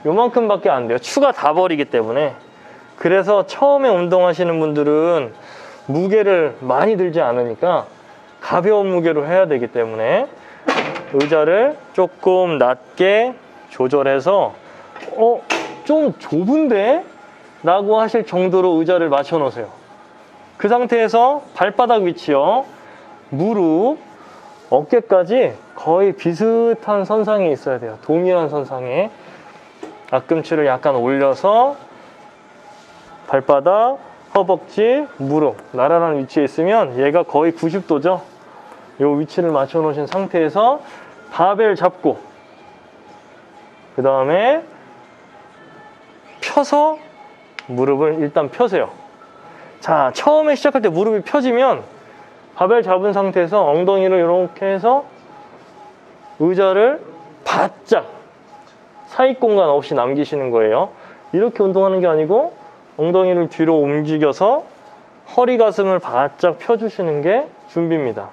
요만큼밖에 안 돼요. 추가 다 버리기 때문에. 그래서 처음에 운동하시는 분들은 무게를 많이 들지 않으니까 가벼운 무게로 해야 되기 때문에 의자를 조금 낮게 조절해서 좀 좁은데? 라고 하실 정도로 의자를 맞춰 놓으세요. 그 상태에서 발바닥 위치요, 무릎, 어깨까지 거의 비슷한 선상에 있어야 돼요. 동일한 선상에 앞꿈치를 약간 올려서 발바닥, 허벅지, 무릎 나란한 위치에 있으면 얘가 거의 90도죠. 이 위치를 맞춰 놓으신 상태에서 바벨 잡고 그 다음에 펴서 무릎을 일단 펴세요. 자, 처음에 시작할 때 무릎이 펴지면 바벨 잡은 상태에서 엉덩이를 이렇게 해서 의자를 바짝 사이 공간 없이 남기시는 거예요. 이렇게 운동하는 게 아니고 엉덩이를 뒤로 움직여서 허리 가슴을 바짝 펴주시는 게 준비입니다.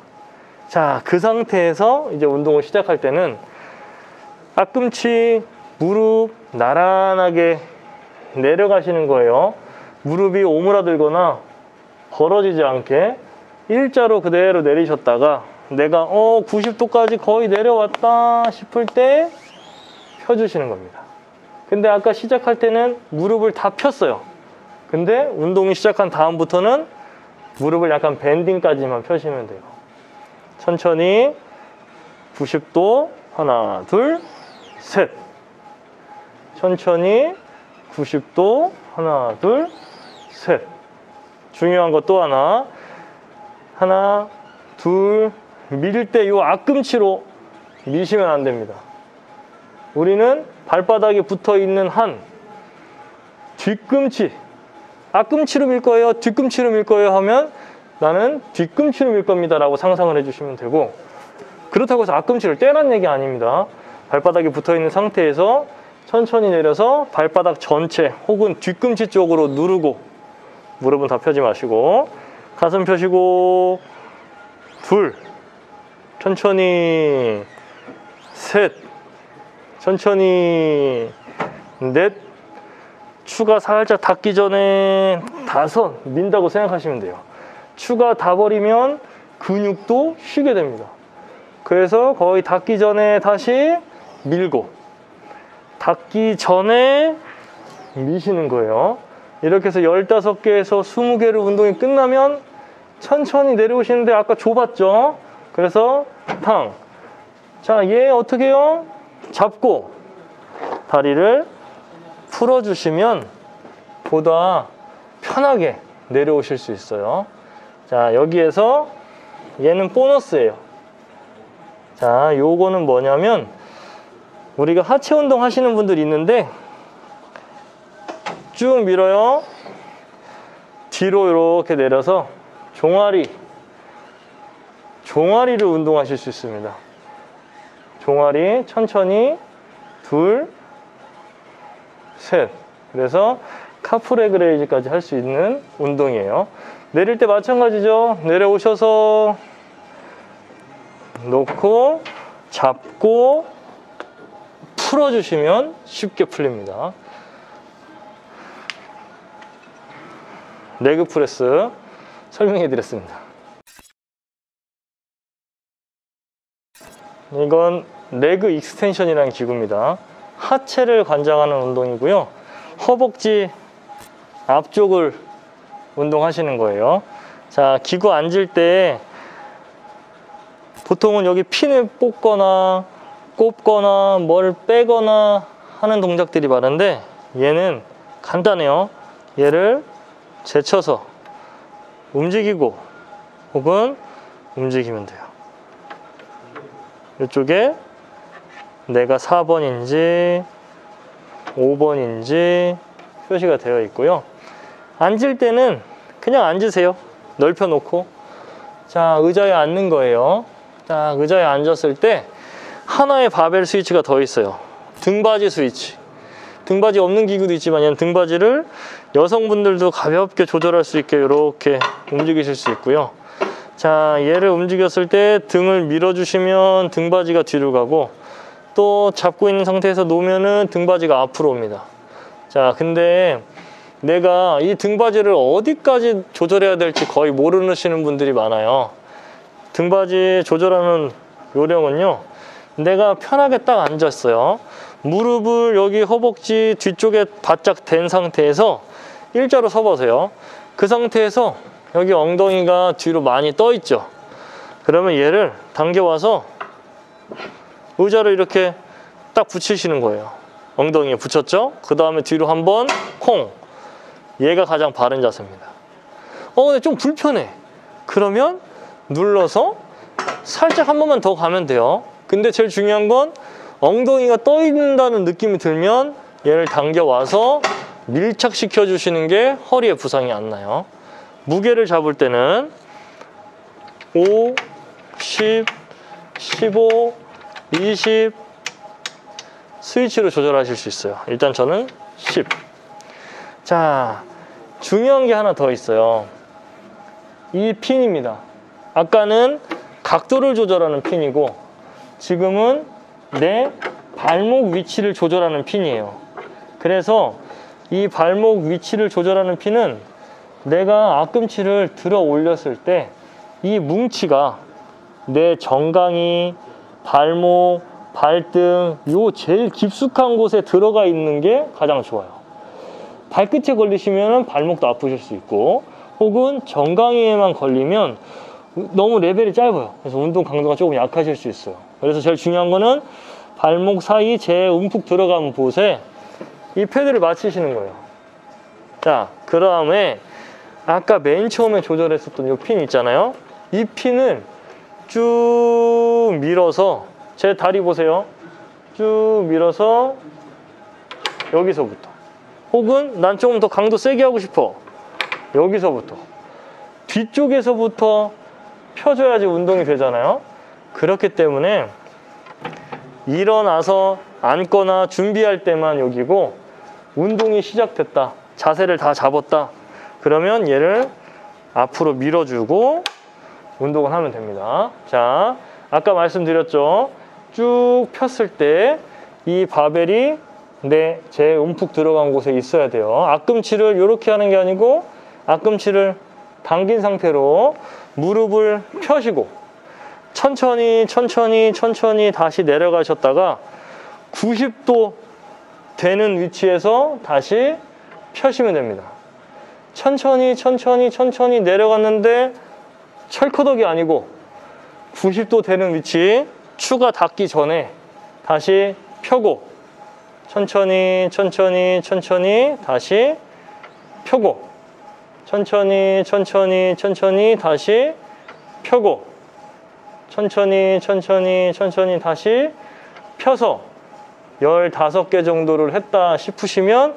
자, 그 상태에서 이제 운동을 시작할 때는 앞꿈치, 무릎 나란하게 내려가시는 거예요. 무릎이 오므라들거나 벌어지지 않게 일자로 그대로 내리셨다가 내가 90도까지 거의 내려왔다 싶을 때 펴주시는 겁니다. 근데 아까 시작할 때는 무릎을 다 폈어요. 근데 운동이 시작한 다음부터는 무릎을 약간 밴딩까지만 펴시면 돼요. 천천히 90도 하나, 둘, 셋. 천천히 90도 하나, 둘, 셋. 중요한 것 또 하나. 하나, 둘. 밀 때 이 앞꿈치로 미시면 안 됩니다. 우리는 발바닥에 붙어 있는 한 뒤꿈치, 앞꿈치로 밀 거예요, 뒤꿈치로 밀 거예요 하면 나는 뒤꿈치로 밀 겁니다 라고 상상을 해주시면 되고, 그렇다고 해서 앞꿈치를 떼라는 얘기 아닙니다. 발바닥에 붙어 있는 상태에서 천천히 내려서 발바닥 전체 혹은 뒤꿈치 쪽으로 누르고, 무릎은 다 펴지 마시고 가슴 펴시고, 둘, 천천히, 셋, 천천히, 넷, 추가 살짝 닿기 전에 다섯, 민다고 생각하시면 돼요. 추가 다 버리면 근육도 쉬게 됩니다. 그래서 거의 닿기 전에 다시 밀고, 닿기 전에 미시는 거예요. 이렇게 해서 15개에서 20개를 운동이 끝나면 천천히 내려오시는데 아까 좁았죠? 그래서 탕. 자, 얘 어떻게 해요? 잡고 다리를 풀어주시면 보다 편하게 내려오실 수 있어요. 자, 여기에서 얘는 보너스예요. 자, 요거는 뭐냐면 우리가 하체 운동 하시는 분들이 있는데 쭉 밀어요. 뒤로 이렇게 내려서 종아리를 운동하실 수 있습니다. 종아리 천천히 둘, 셋. 그래서 카프레그레이즈까지 할 수 있는 운동이에요. 내릴 때 마찬가지죠. 내려오셔서 놓고 잡고 풀어주시면 쉽게 풀립니다. 레그 프레스 설명해 드렸습니다. 이건 레그 익스텐션이라는 기구입니다. 하체를 관장하는 운동이고요. 허벅지 앞쪽을 운동하시는 거예요. 자, 기구 앉을 때 보통은 여기 핀을 뽑거나 꼽거나 뭘 빼거나 하는 동작들이 많은데 얘는 간단해요. 얘를 제쳐서 움직이고 혹은 움직이면 돼요. 이쪽에 내가 4번인지 5번인지 표시가 되어 있고요. 앉을 때는 그냥 앉으세요. 넓혀 놓고. 자, 의자에 앉는 거예요. 자, 의자에 앉았을 때 하나의 바벨 스위치가 더 있어요. 등받이 스위치. 등받이 없는 기구도 있지만 얘는 등받이를 여성분들도 가볍게 조절할 수 있게 이렇게 움직이실 수 있고요. 자, 얘를 움직였을 때 등을 밀어주시면 등받이가 뒤로 가고, 또 잡고 있는 상태에서 놓으면은 등받이가 앞으로 옵니다. 자, 근데 내가 이 등받이를 어디까지 조절해야 될지 거의 모르시는 분들이 많아요. 등받이 조절하는 요령은요, 내가 편하게 딱 앉았어요. 무릎을 여기 허벅지 뒤쪽에 바짝 댄 상태에서 일자로 서보세요. 그 상태에서 여기 엉덩이가 뒤로 많이 떠 있죠. 그러면 얘를 당겨와서 의자를 이렇게 딱 붙이시는 거예요. 엉덩이에 붙였죠? 그 다음에 뒤로 한번 콩. 얘가 가장 바른 자세입니다. 근데 좀 불편해. 그러면 눌러서 살짝 한 번만 더 가면 돼요. 근데 제일 중요한 건 엉덩이가 떠 있는다는 느낌이 들면 얘를 당겨와서 밀착시켜 주시는 게 허리에 부상이 안 나요. 무게를 잡을 때는 5, 10, 15, 20 스위치로 조절하실 수 있어요. 일단 저는 10. 자, 중요한 게 하나 더 있어요. 이 핀입니다. 아까는 각도를 조절하는 핀이고 지금은 내 발목 위치를 조절하는 핀이에요. 그래서 이 발목 위치를 조절하는 핀은 내가 앞꿈치를 들어 올렸을 때 이 뭉치가 내 정강이, 발목, 발등 요 제일 깊숙한 곳에 들어가 있는 게 가장 좋아요. 발끝에 걸리시면 발목도 아프실 수 있고 혹은 정강이에만 걸리면 너무 레벨이 짧아요. 그래서 운동 강도가 조금 약하실 수 있어요. 그래서 제일 중요한 거는 발목 사이 제일 움푹 들어간 곳에 이 패드를 맞추시는 거예요. 자, 그 다음에 아까 맨 처음에 조절했었던 이 핀 있잖아요. 이 핀을 쭉 밀어서 제 다리 보세요. 쭉 밀어서 여기서부터 혹은 난 조금 더 강도 세게 하고 싶어. 여기서부터 뒤쪽에서부터 펴줘야지 운동이 되잖아요. 그렇기 때문에 일어나서 앉거나 준비할 때만 여기고 운동이 시작됐다. 자세를 다 잡았다. 그러면 얘를 앞으로 밀어주고 운동을 하면 됩니다. 자, 아까 말씀드렸죠. 쭉 폈을 때 이 바벨이 제 움푹 들어간 곳에 있어야 돼요. 앞꿈치를 이렇게 하는 게 아니고 앞꿈치를 당긴 상태로 무릎을 펴시고 천천히 다시 내려가셨다가 90도 되는 위치에서 다시 펴시면 됩니다. 천천히 내려갔는데 철커덕이 아니고 90도 되는 위치 추가 닿기 전에 다시 펴고 천천히 다시 펴고 천천히 다시 펴고 천천히 다시 펴서 15개 정도를 했다 싶으시면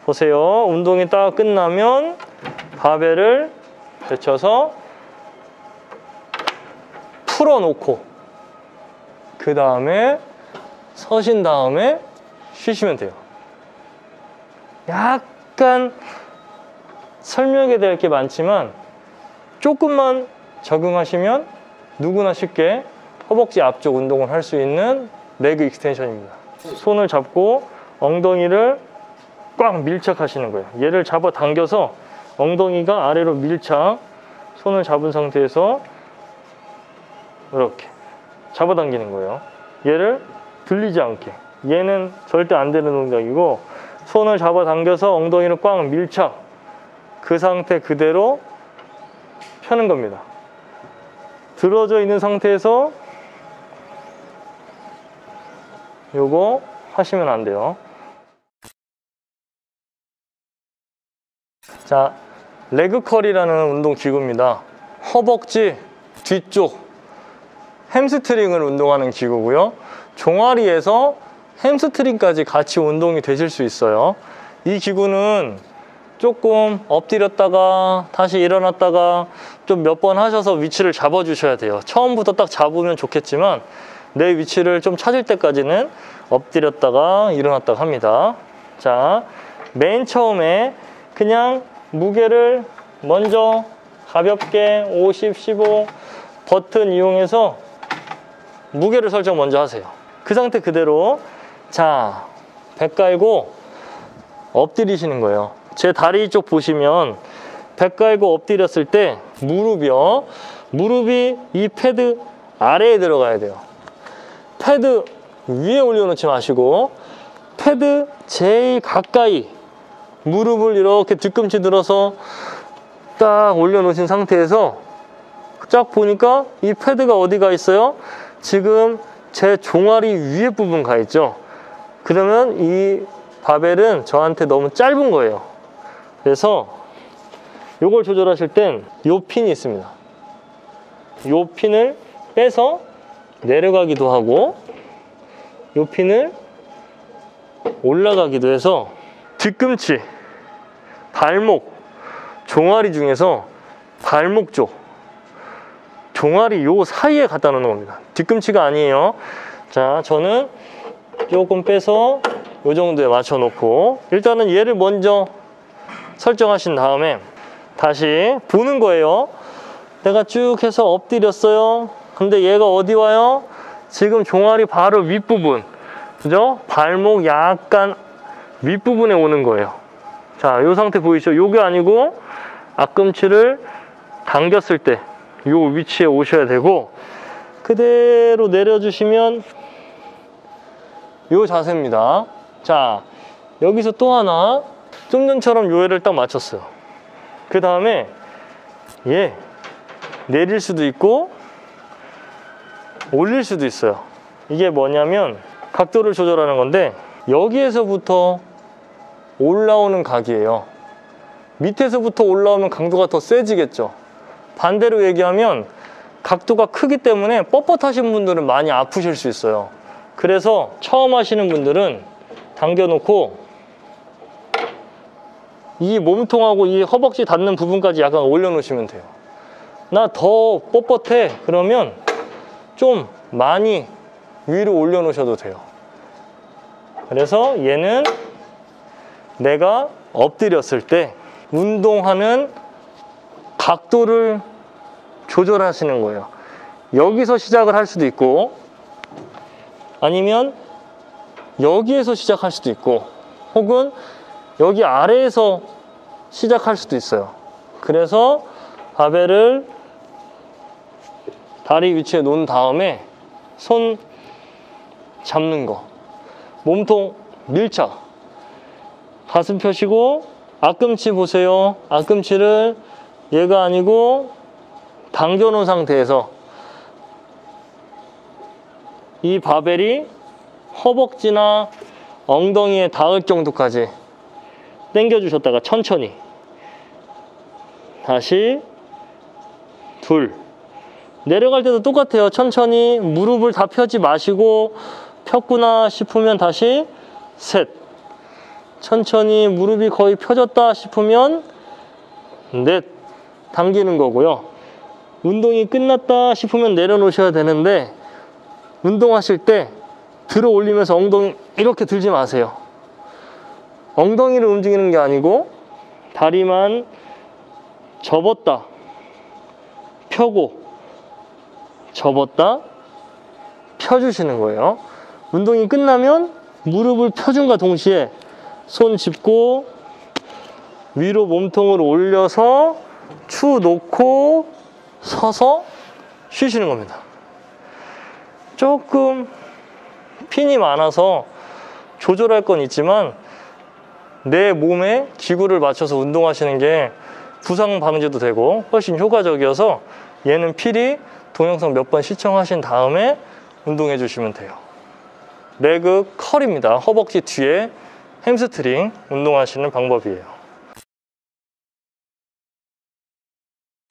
보세요. 운동이 딱 끝나면 바벨을 제쳐서 풀어놓고 그 다음에 서신 다음에 쉬시면 돼요. 약간 설명해야 될 게 많지만 조금만 적응하시면 누구나 쉽게 허벅지 앞쪽 운동을 할 수 있는 레그 익스텐션입니다. 손을 잡고 엉덩이를 꽉 밀착하시는 거예요. 얘를 잡아 당겨서 엉덩이가 아래로 밀착, 손을 잡은 상태에서 이렇게 잡아당기는 거예요. 얘를 들리지 않게. 얘는 절대 안 되는 동작이고 손을 잡아당겨서 엉덩이를 꽉 밀착, 그 상태 그대로 펴는 겁니다. 들어져 있는 상태에서 요거 하시면 안 돼요. 자, 레그컬이라는 운동 기구입니다. 허벅지 뒤쪽 햄스트링을 운동하는 기구고요. 종아리에서 햄스트링까지 같이 운동이 되실 수 있어요. 이 기구는 조금 엎드렸다가 다시 일어났다가 좀 몇 번 하셔서 위치를 잡아 주셔야 돼요. 처음부터 딱 잡으면 좋겠지만 내 위치를 좀 찾을 때까지는 엎드렸다가 일어났다가 합니다. 자, 맨 처음에 그냥 무게를 먼저 가볍게 50, 15 버튼 이용해서 무게를 설정 먼저 하세요. 그 상태 그대로 자, 배 깔고 엎드리시는 거예요. 제 다리 쪽 보시면 배 깔고 엎드렸을 때 무릎이 이 패드 아래에 들어가야 돼요. 패드 위에 올려놓지 마시고 패드 제일 가까이 무릎을 이렇게 뒤꿈치 들어서 딱 올려놓으신 상태에서 쫙 보니까 이 패드가 어디가 있어요? 지금 제 종아리 위에 부분 가 있죠? 그러면 이 바벨은 저한테 너무 짧은 거예요. 그래서 이걸 조절하실 땐 이 핀이 있습니다. 이 핀을 빼서 내려가기도 하고 이 핀을 올라가기도 해서 뒤꿈치 발목, 종아리 중에서 발목 쪽, 종아리 요 사이에 갖다 놓는 겁니다. 뒤꿈치가 아니에요. 자, 저는 조금 빼서 요 정도에 맞춰 놓고 일단은 얘를 먼저 설정하신 다음에 다시 보는 거예요. 내가 쭉 해서 엎드렸어요. 근데 얘가 어디 와요? 지금 종아리 바로 윗부분, 그죠? 발목 약간 윗부분에 오는 거예요. 자, 요 상태 보이시죠? 요게 아니고 앞꿈치를 당겼을 때 요 위치에 오셔야 되고 그대로 내려주시면 요 자세입니다. 자, 여기서 또 하나 좀 전처럼 요애를 딱 맞췄어요. 그 다음에 얘 내릴 수도 있고 올릴 수도 있어요. 이게 뭐냐면 각도를 조절하는 건데 여기에서부터 올라오는 각이에요. 밑에서부터 올라오면 강도가 더 세지겠죠. 반대로 얘기하면 각도가 크기 때문에 뻣뻣하신 분들은 많이 아프실 수 있어요. 그래서 처음 하시는 분들은 당겨놓고 이 몸통하고 이 허벅지 닿는 부분까지 약간 올려놓으시면 돼요. 나 더 뻣뻣해 그러면 좀 많이 위로 올려놓으셔도 돼요. 그래서 얘는 내가 엎드렸을 때 운동하는 각도를 조절하시는 거예요. 여기서 시작을 할 수도 있고 아니면 여기에서 시작할 수도 있고 혹은 여기 아래에서 시작할 수도 있어요. 그래서 바벨을 다리 위치에 놓은 다음에 손 잡는 거, 몸통 밀착, 가슴 펴시고 앞꿈치 보세요. 앞꿈치를 얘가 아니고 당겨놓은 상태에서 이 바벨이 허벅지나 엉덩이에 닿을 정도까지 당겨주셨다가 천천히 다시 둘, 내려갈 때도 똑같아요. 천천히 무릎을 다 펴지 마시고 폈구나 싶으면 다시 셋, 천천히 무릎이 거의 펴졌다 싶으면 넷 당기는 거고요. 운동이 끝났다 싶으면 내려놓으셔야 되는데 운동하실 때 들어 올리면서 엉덩이 이렇게 들지 마세요. 엉덩이를 움직이는 게 아니고 다리만 접었다 펴고 접었다 펴주시는 거예요. 운동이 끝나면 무릎을 펴준과 동시에 손 짚고 위로 몸통을 올려서 추 놓고 서서 쉬시는 겁니다. 조금 핀이 많아서 조절할 건 있지만 내 몸에 기구를 맞춰서 운동하시는 게 부상 방지도 되고 훨씬 효과적이어서 얘는 필히 동영상 몇 번 시청하신 다음에 운동해 주시면 돼요. 레그 컬입니다. 허벅지 뒤에 햄스트링 운동하시는 방법이에요.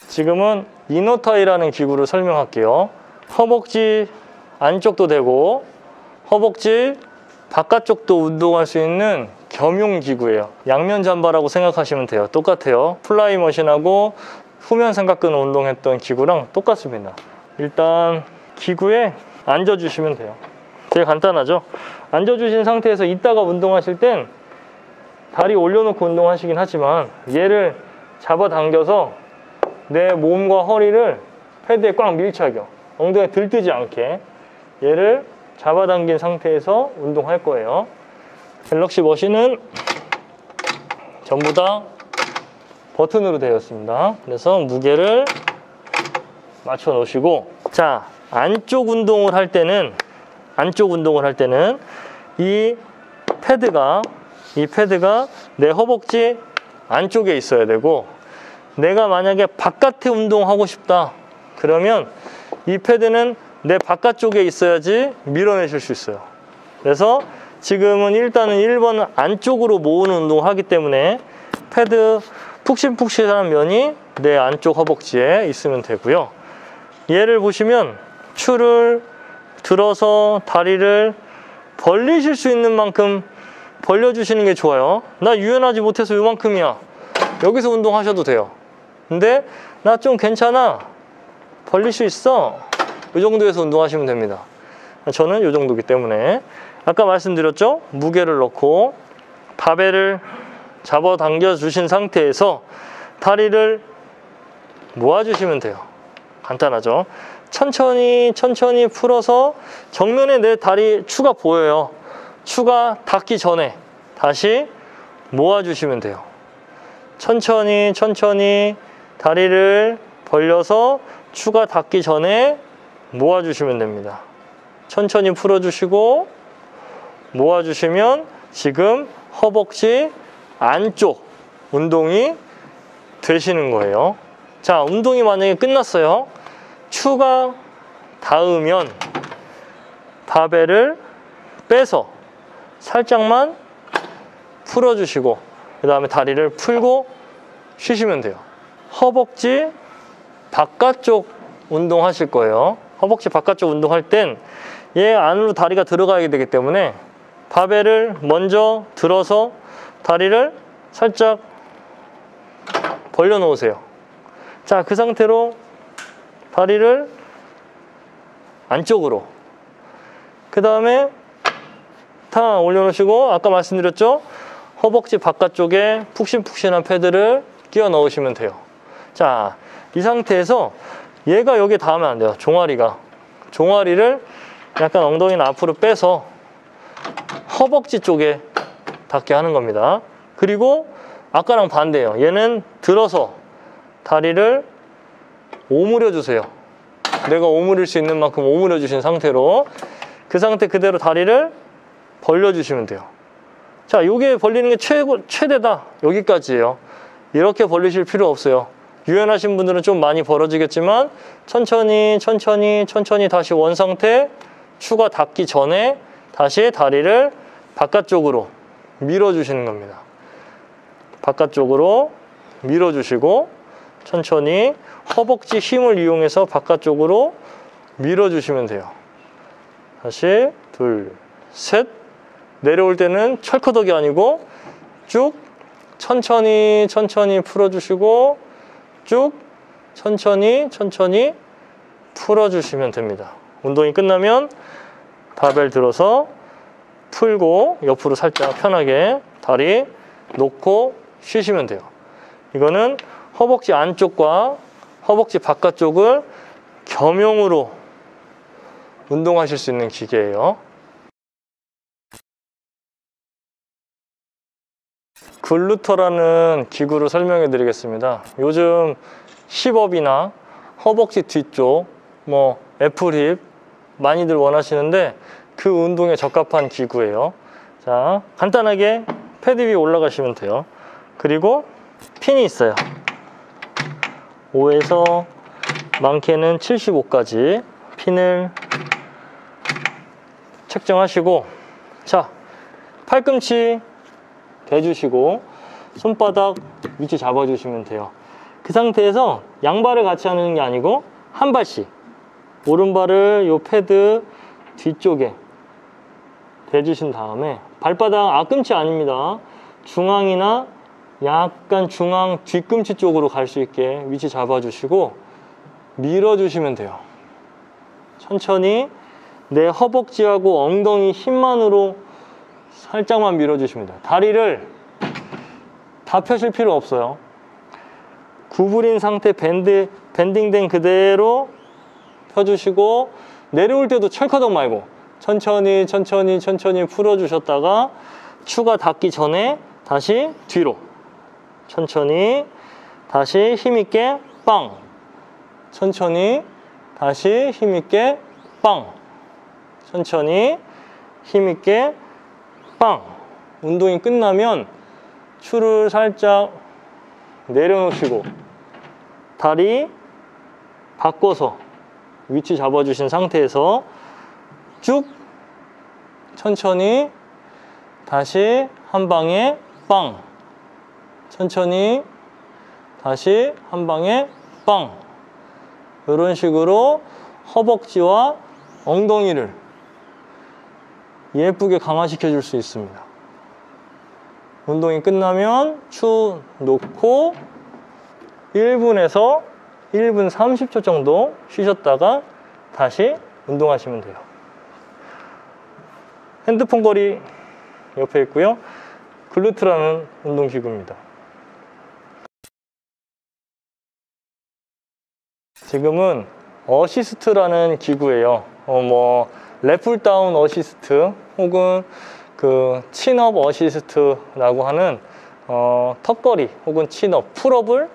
지금은 이너타이라는 기구를 설명할게요. 허벅지 안쪽도 되고 허벅지 바깥쪽도 운동할 수 있는 겸용 기구예요. 양면 잠바라고 생각하시면 돼요. 똑같아요. 플라이 머신하고 후면 삼각근 운동했던 기구랑 똑같습니다. 일단 기구에 앉아주시면 돼요. 되게 간단하죠? 앉아주신 상태에서 이따가 운동하실 땐 다리 올려놓고 운동하시긴 하지만 얘를 잡아당겨서 내 몸과 허리를 패드에 꽉 밀착이요. 엉덩이에 들뜨지 않게 얘를 잡아당긴 상태에서 운동할 거예요. 갤럭시 머신은 전부 다 버튼으로 되어 있습니다. 그래서 무게를 맞춰 놓으시고 자, 안쪽 운동을 할 때는 이 패드가 내 허벅지 안쪽에 있어야 되고 내가 만약에 바깥에 운동하고 싶다 그러면 이 패드는 내 바깥쪽에 있어야지 밀어내실 수 있어요. 그래서 지금은 일단은 1번 안쪽으로 모으는 운동을 하기 때문에 패드 푹신푹신한 면이 내 안쪽 허벅지에 있으면 되고요. 얘를 보시면 추를 들어서 다리를 벌리실 수 있는 만큼 벌려주시는 게 좋아요. 나 유연하지 못해서 요만큼이야. 여기서 운동하셔도 돼요. 근데 나 좀 괜찮아, 벌릴 수 있어, 이 정도에서 운동하시면 됩니다. 저는 이 정도기 때문에 아까 말씀드렸죠? 무게를 넣고 바벨을 잡아당겨 주신 상태에서 다리를 모아주시면 돼요. 간단하죠? 천천히 천천히 풀어서 정면에 내 다리 추가 보여요. 추가 닿기 전에 다시 모아주시면 돼요. 천천히 천천히 다리를 벌려서 추가 닿기 전에 모아주시면 됩니다. 천천히 풀어주시고 모아주시면 지금 허벅지 안쪽 운동이 되시는 거예요. 자, 운동이 만약에 끝났어요. 추가 닿으면 바벨을 빼서 살짝만 풀어주시고 그 다음에 다리를 풀고 쉬시면 돼요. 허벅지 바깥쪽 운동하실 거예요. 허벅지 바깥쪽 운동할 땐 얘 안으로 다리가 들어가야 되기 때문에 바벨을 먼저 들어서 다리를 살짝 벌려 놓으세요. 자, 그 상태로 다리를 안쪽으로 그 다음에 다 올려놓으시고 아까 말씀드렸죠? 허벅지 바깥쪽에 푹신푹신한 패드를 끼워 넣으시면 돼요. 자, 이 상태에서 얘가 여기에 닿으면 안 돼요. 종아리를 약간 엉덩이는 앞으로 빼서 허벅지 쪽에 닿게 하는 겁니다. 그리고 아까랑 반대예요. 얘는 들어서 다리를 오므려 주세요. 내가 오므릴 수 있는 만큼 오므려 주신 상태로 그 상태 그대로 다리를 벌려 주시면 돼요. 자, 요게 벌리는 게 최대다. 여기까지예요. 이렇게 벌리실 필요 없어요. 유연하신 분들은 좀 많이 벌어지겠지만 천천히 천천히 천천히 다시 원상태 추가 닿기 전에 다시 다리를 바깥쪽으로 밀어주시는 겁니다. 바깥쪽으로 밀어주시고 천천히 허벅지 힘을 이용해서 바깥쪽으로 밀어주시면 돼요. 다시 둘, 셋. 내려올 때는 철커덕이 아니고 쭉 천천히 천천히 풀어주시고 쭉 천천히 천천히 풀어주시면 됩니다. 운동이 끝나면 바벨 들어서 풀고 옆으로 살짝 편하게 다리 놓고 쉬시면 돼요. 이거는 허벅지 안쪽과 허벅지 바깥쪽을 겸용으로 운동하실 수 있는 기계예요. 글루터라는 기구를 설명해 드리겠습니다. 요즘 힙업이나 허벅지 뒤쪽, 애플힙 많이들 원하시는데 그 운동에 적합한 기구예요. 자, 간단하게 패드 위에 올라가시면 돼요. 그리고 핀이 있어요. 5에서 많게는 75까지 핀을 책정하시고, 자, 팔꿈치 대주시고 손바닥 위치 잡아주시면 돼요. 그 상태에서 양발을 같이 하는 게 아니고 한 발씩 오른발을 요 패드 뒤쪽에 대주신 다음에 발바닥 앞꿈치 아닙니다. 중앙이나 약간 중앙 뒤꿈치 쪽으로 갈 수 있게 위치 잡아주시고 밀어주시면 돼요. 천천히 내 허벅지하고 엉덩이 힘만으로 살짝만 밀어주시면 돼요. 다리를 다 펴실 필요 없어요. 구부린 상태 밴딩된 그대로 펴주시고 내려올 때도 철커덕 말고 천천히 천천히 천천히 풀어주셨다가 추가 닿기 전에 다시 뒤로 천천히 다시 힘있게 빵, 천천히 다시 힘있게 빵, 천천히 힘있게 빵. 운동이 끝나면 추를 살짝 내려놓으시고 다리 바꿔서 위치 잡아주신 상태에서 쭉 천천히 다시 한 방에 빵, 천천히 다시 한 방에 빵. 이런 식으로 허벅지와 엉덩이를 예쁘게 강화시켜 줄 수 있습니다. 운동이 끝나면 추 놓고 1분에서 1분 30초 정도 쉬셨다가 다시 운동하시면 돼요. 핸드폰 거리 옆에 있고요. 글루트라는 운동기구입니다. 지금은 어시스트라는 기구예요. 랩풀다운 어시스트 혹은 그 친업 어시스트라고 하는 턱걸이 혹은 친업, 풀업을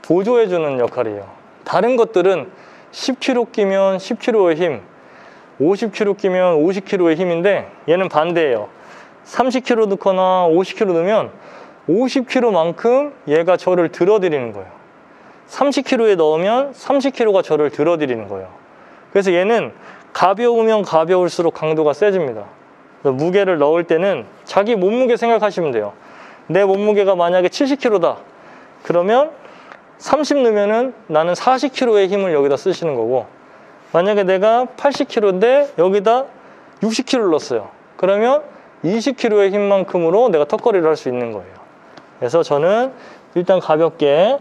보조해주는 역할이에요. 다른 것들은 10kg 끼면 10kg의 힘, 50kg 끼면 50kg의 힘인데 얘는 반대예요. 30kg 넣거나 50kg 넣으면 50kg만큼 얘가 저를 들어드리는 거예요. 30kg에 넣으면 30kg가 저를 들어드리는 거예요. 그래서 얘는 가벼우면 가벼울수록 강도가 세집니다. 무게를 넣을 때는 자기 몸무게 생각하시면 돼요. 내 몸무게가 만약에 70kg다. 그러면 30 넣으면은 나는 40kg의 힘을 여기다 쓰시는 거고, 만약에 내가 80kg인데 여기다 60kg를 넣었어요. 그러면 20kg의 힘만큼으로 내가 턱걸이를 할 수 있는 거예요. 그래서 저는 일단 가볍게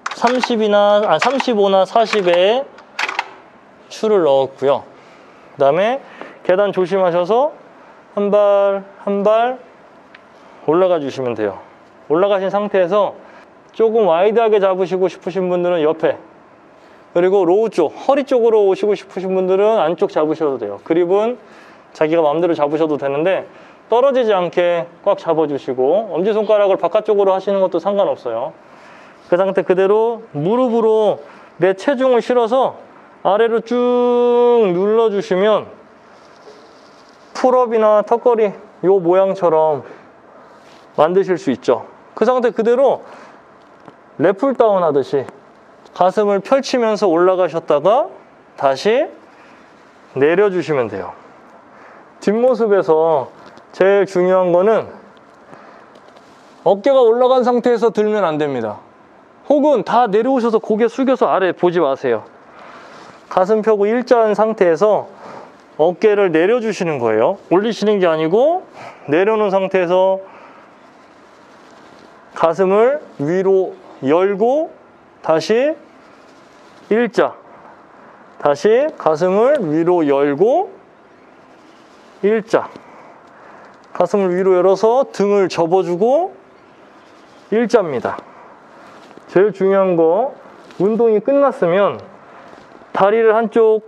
35나 40에 추를 넣었고요. 그 다음에 계단 조심하셔서 한 발 한 발 올라가 주시면 돼요. 올라가신 상태에서 조금 와이드하게 잡으시고 싶으신 분들은 옆에, 그리고 로우 쪽, 허리 쪽으로 오시고 싶으신 분들은 안쪽 잡으셔도 돼요. 그립은 자기가 마음대로 잡으셔도 되는데 떨어지지 않게 꽉 잡아주시고, 엄지손가락을 바깥쪽으로 하시는 것도 상관없어요. 그 상태 그대로 무릎으로 내 체중을 실어서 아래로 쭉 눌러주시면 풀업이나 턱걸이 요 모양처럼 만드실 수 있죠. 그 상태 그대로 랩풀다운 하듯이 가슴을 펼치면서 올라가셨다가 다시 내려주시면 돼요. 뒷모습에서 제일 중요한 거는 어깨가 올라간 상태에서 들면 안 됩니다. 혹은 다 내려오셔서 고개 숙여서 아래 보지 마세요. 가슴 펴고 일자한 상태에서 어깨를 내려주시는 거예요. 올리시는 게 아니고 내려놓은 상태에서 가슴을 위로 열고 다시 일자, 다시 가슴을 위로 열고 일자, 가슴을 위로 열어서 등을 접어주고 일자입니다. 제일 중요한 거, 운동이 끝났으면 다리를 한쪽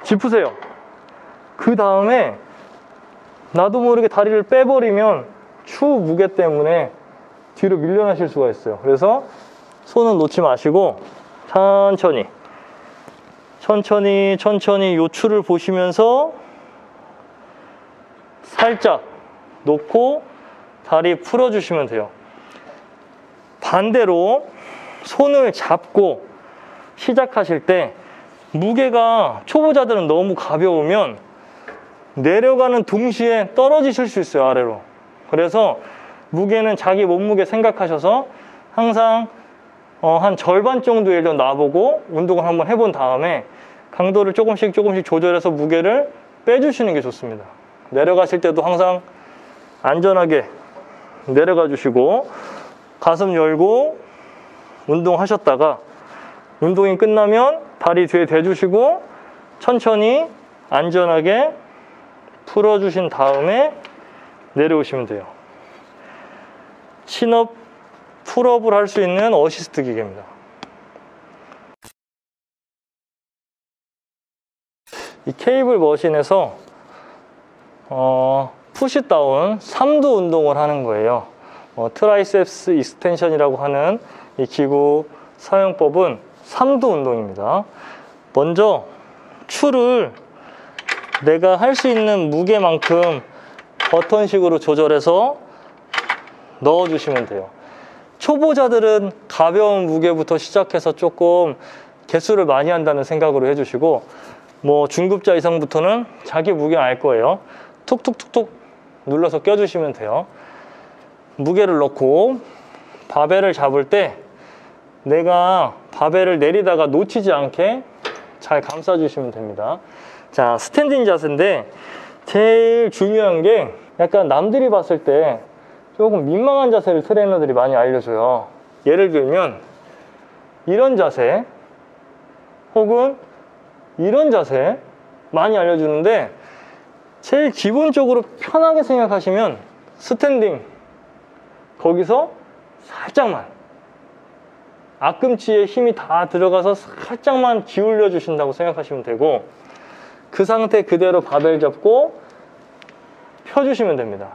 짚으세요. 그 다음에 나도 모르게 다리를 빼버리면 추 무게 때문에 뒤로 밀려나실 수가 있어요. 그래서 손은 놓지 마시고 천천히 요 추를 보시면서 살짝 놓고 다리 풀어주시면 돼요. 반대로 손을 잡고 시작하실 때 무게가 초보자들은 너무 가벼우면 내려가는 동시에 떨어지실 수 있어요, 아래로. 그래서 무게는 자기 몸무게 생각하셔서 항상 한 절반 정도 예전 놔보고 운동을 한번 해본 다음에 강도를 조금씩 조절해서 무게를 빼주시는 게 좋습니다. 내려가실 때도 항상 안전하게 내려가 주시고 가슴 열고 운동하셨다가 운동이 끝나면 다리 뒤에 대주시고 천천히 안전하게 풀어주신 다음에 내려오시면 돼요. 친업, 풀업을 할 수 있는 어시스트 기계입니다. 이 케이블 머신에서 푸시다운 3두 운동을 하는 거예요. 트라이셉스 익스텐션이라고 하는 이 기구 사용법은 3두 운동입니다. 먼저 추를 내가 할 수 있는 무게만큼 버튼식으로 조절해서 넣어주시면 돼요. 초보자들은 가벼운 무게부터 시작해서 조금 개수를 많이 한다는 생각으로 해주시고, 뭐 중급자 이상부터는 자기 무게 알 거예요. 툭툭툭툭 눌러서 껴주시면 돼요. 무게를 넣고 바벨을 잡을 때 내가 바벨을 내리다가 놓치지 않게 잘 감싸주시면 됩니다. 자, 스탠딩 자세인데 제일 중요한 게 약간 남들이 봤을 때 조금 민망한 자세를 트레이너들이 많이 알려줘요. 예를 들면 이런 자세 혹은 이런 자세 많이 알려주는데, 제일 기본적으로 편하게 생각하시면 스탠딩, 거기서 살짝만 앞꿈치에 힘이 다 들어가서 살짝만 기울여 주신다고 생각하시면 되고, 그 상태 그대로 바벨 잡고 펴주시면 됩니다.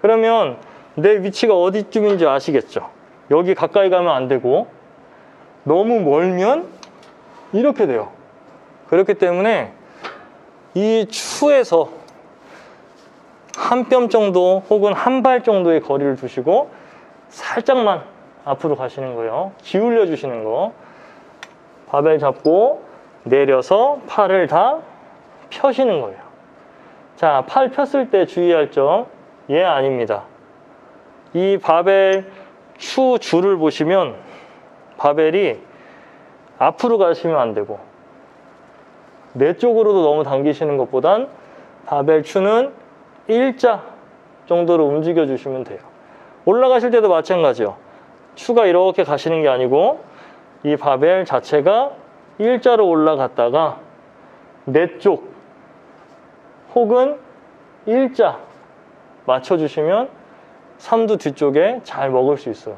그러면 내 위치가 어디쯤인지 아시겠죠? 여기 가까이 가면 안 되고, 너무 멀면 이렇게 돼요. 그렇기 때문에 이 추에서 한 뼘 정도 혹은 한 발 정도의 거리를 두시고 살짝만 앞으로 가시는 거예요. 기울여 주시는 거. 바벨 잡고 내려서 팔을 다 펴시는 거예요. 자, 팔 폈을 때 주의할 점, 얘 아닙니다. 이 바벨 추 줄을 보시면 바벨이 앞으로 가시면 안 되고, 내 쪽으로도 너무 당기시는 것보단 바벨 추는 일자 정도로 움직여 주시면 돼요. 올라가실 때도 마찬가지요. 추가 이렇게 가시는 게 아니고 이 바벨 자체가 일자로 올라갔다가 내 쪽 혹은 일자 맞춰주시면 삼두 뒤쪽에 잘 먹을 수 있어요.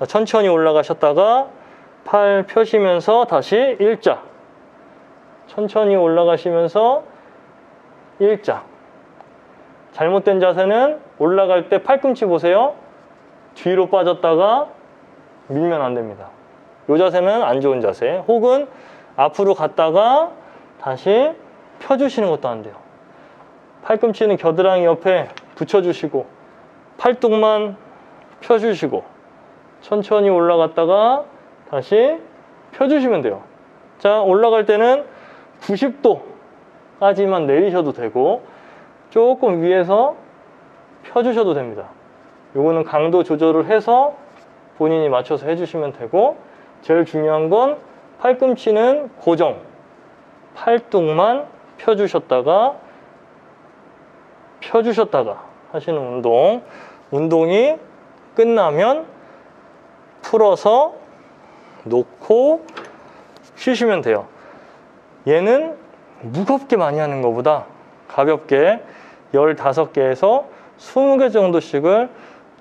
천천히 올라가셨다가 팔 펴시면서 다시 일자, 천천히 올라가시면서 일자. 잘못된 자세는 올라갈 때 팔꿈치 보세요. 뒤로 빠졌다가 밀면 안 됩니다. 이 자세는 안 좋은 자세. 혹은 앞으로 갔다가 다시 펴주시는 것도 안 돼요. 팔꿈치는 겨드랑이 옆에 붙여주시고 팔뚝만 펴주시고 천천히 올라갔다가 다시 펴주시면 돼요. 자, 올라갈 때는 90도까지만 내리셔도 되고 조금 위에서 펴주셔도 됩니다. 요거는 강도 조절을 해서 본인이 맞춰서 해주시면 되고, 제일 중요한 건 팔꿈치는 고정, 팔뚝만 펴주셨다가 하시는 운동. 운동이 끝나면 풀어서 놓고 쉬시면 돼요. 얘는 무겁게 많이 하는 것보다 가볍게 15개에서 20개 정도씩을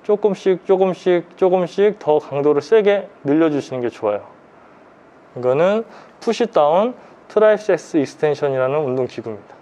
조금씩 더 강도를 세게 늘려주시는 게 좋아요. 이거는 푸시다운 트라이셉스 익스텐션이라는 운동 기구입니다.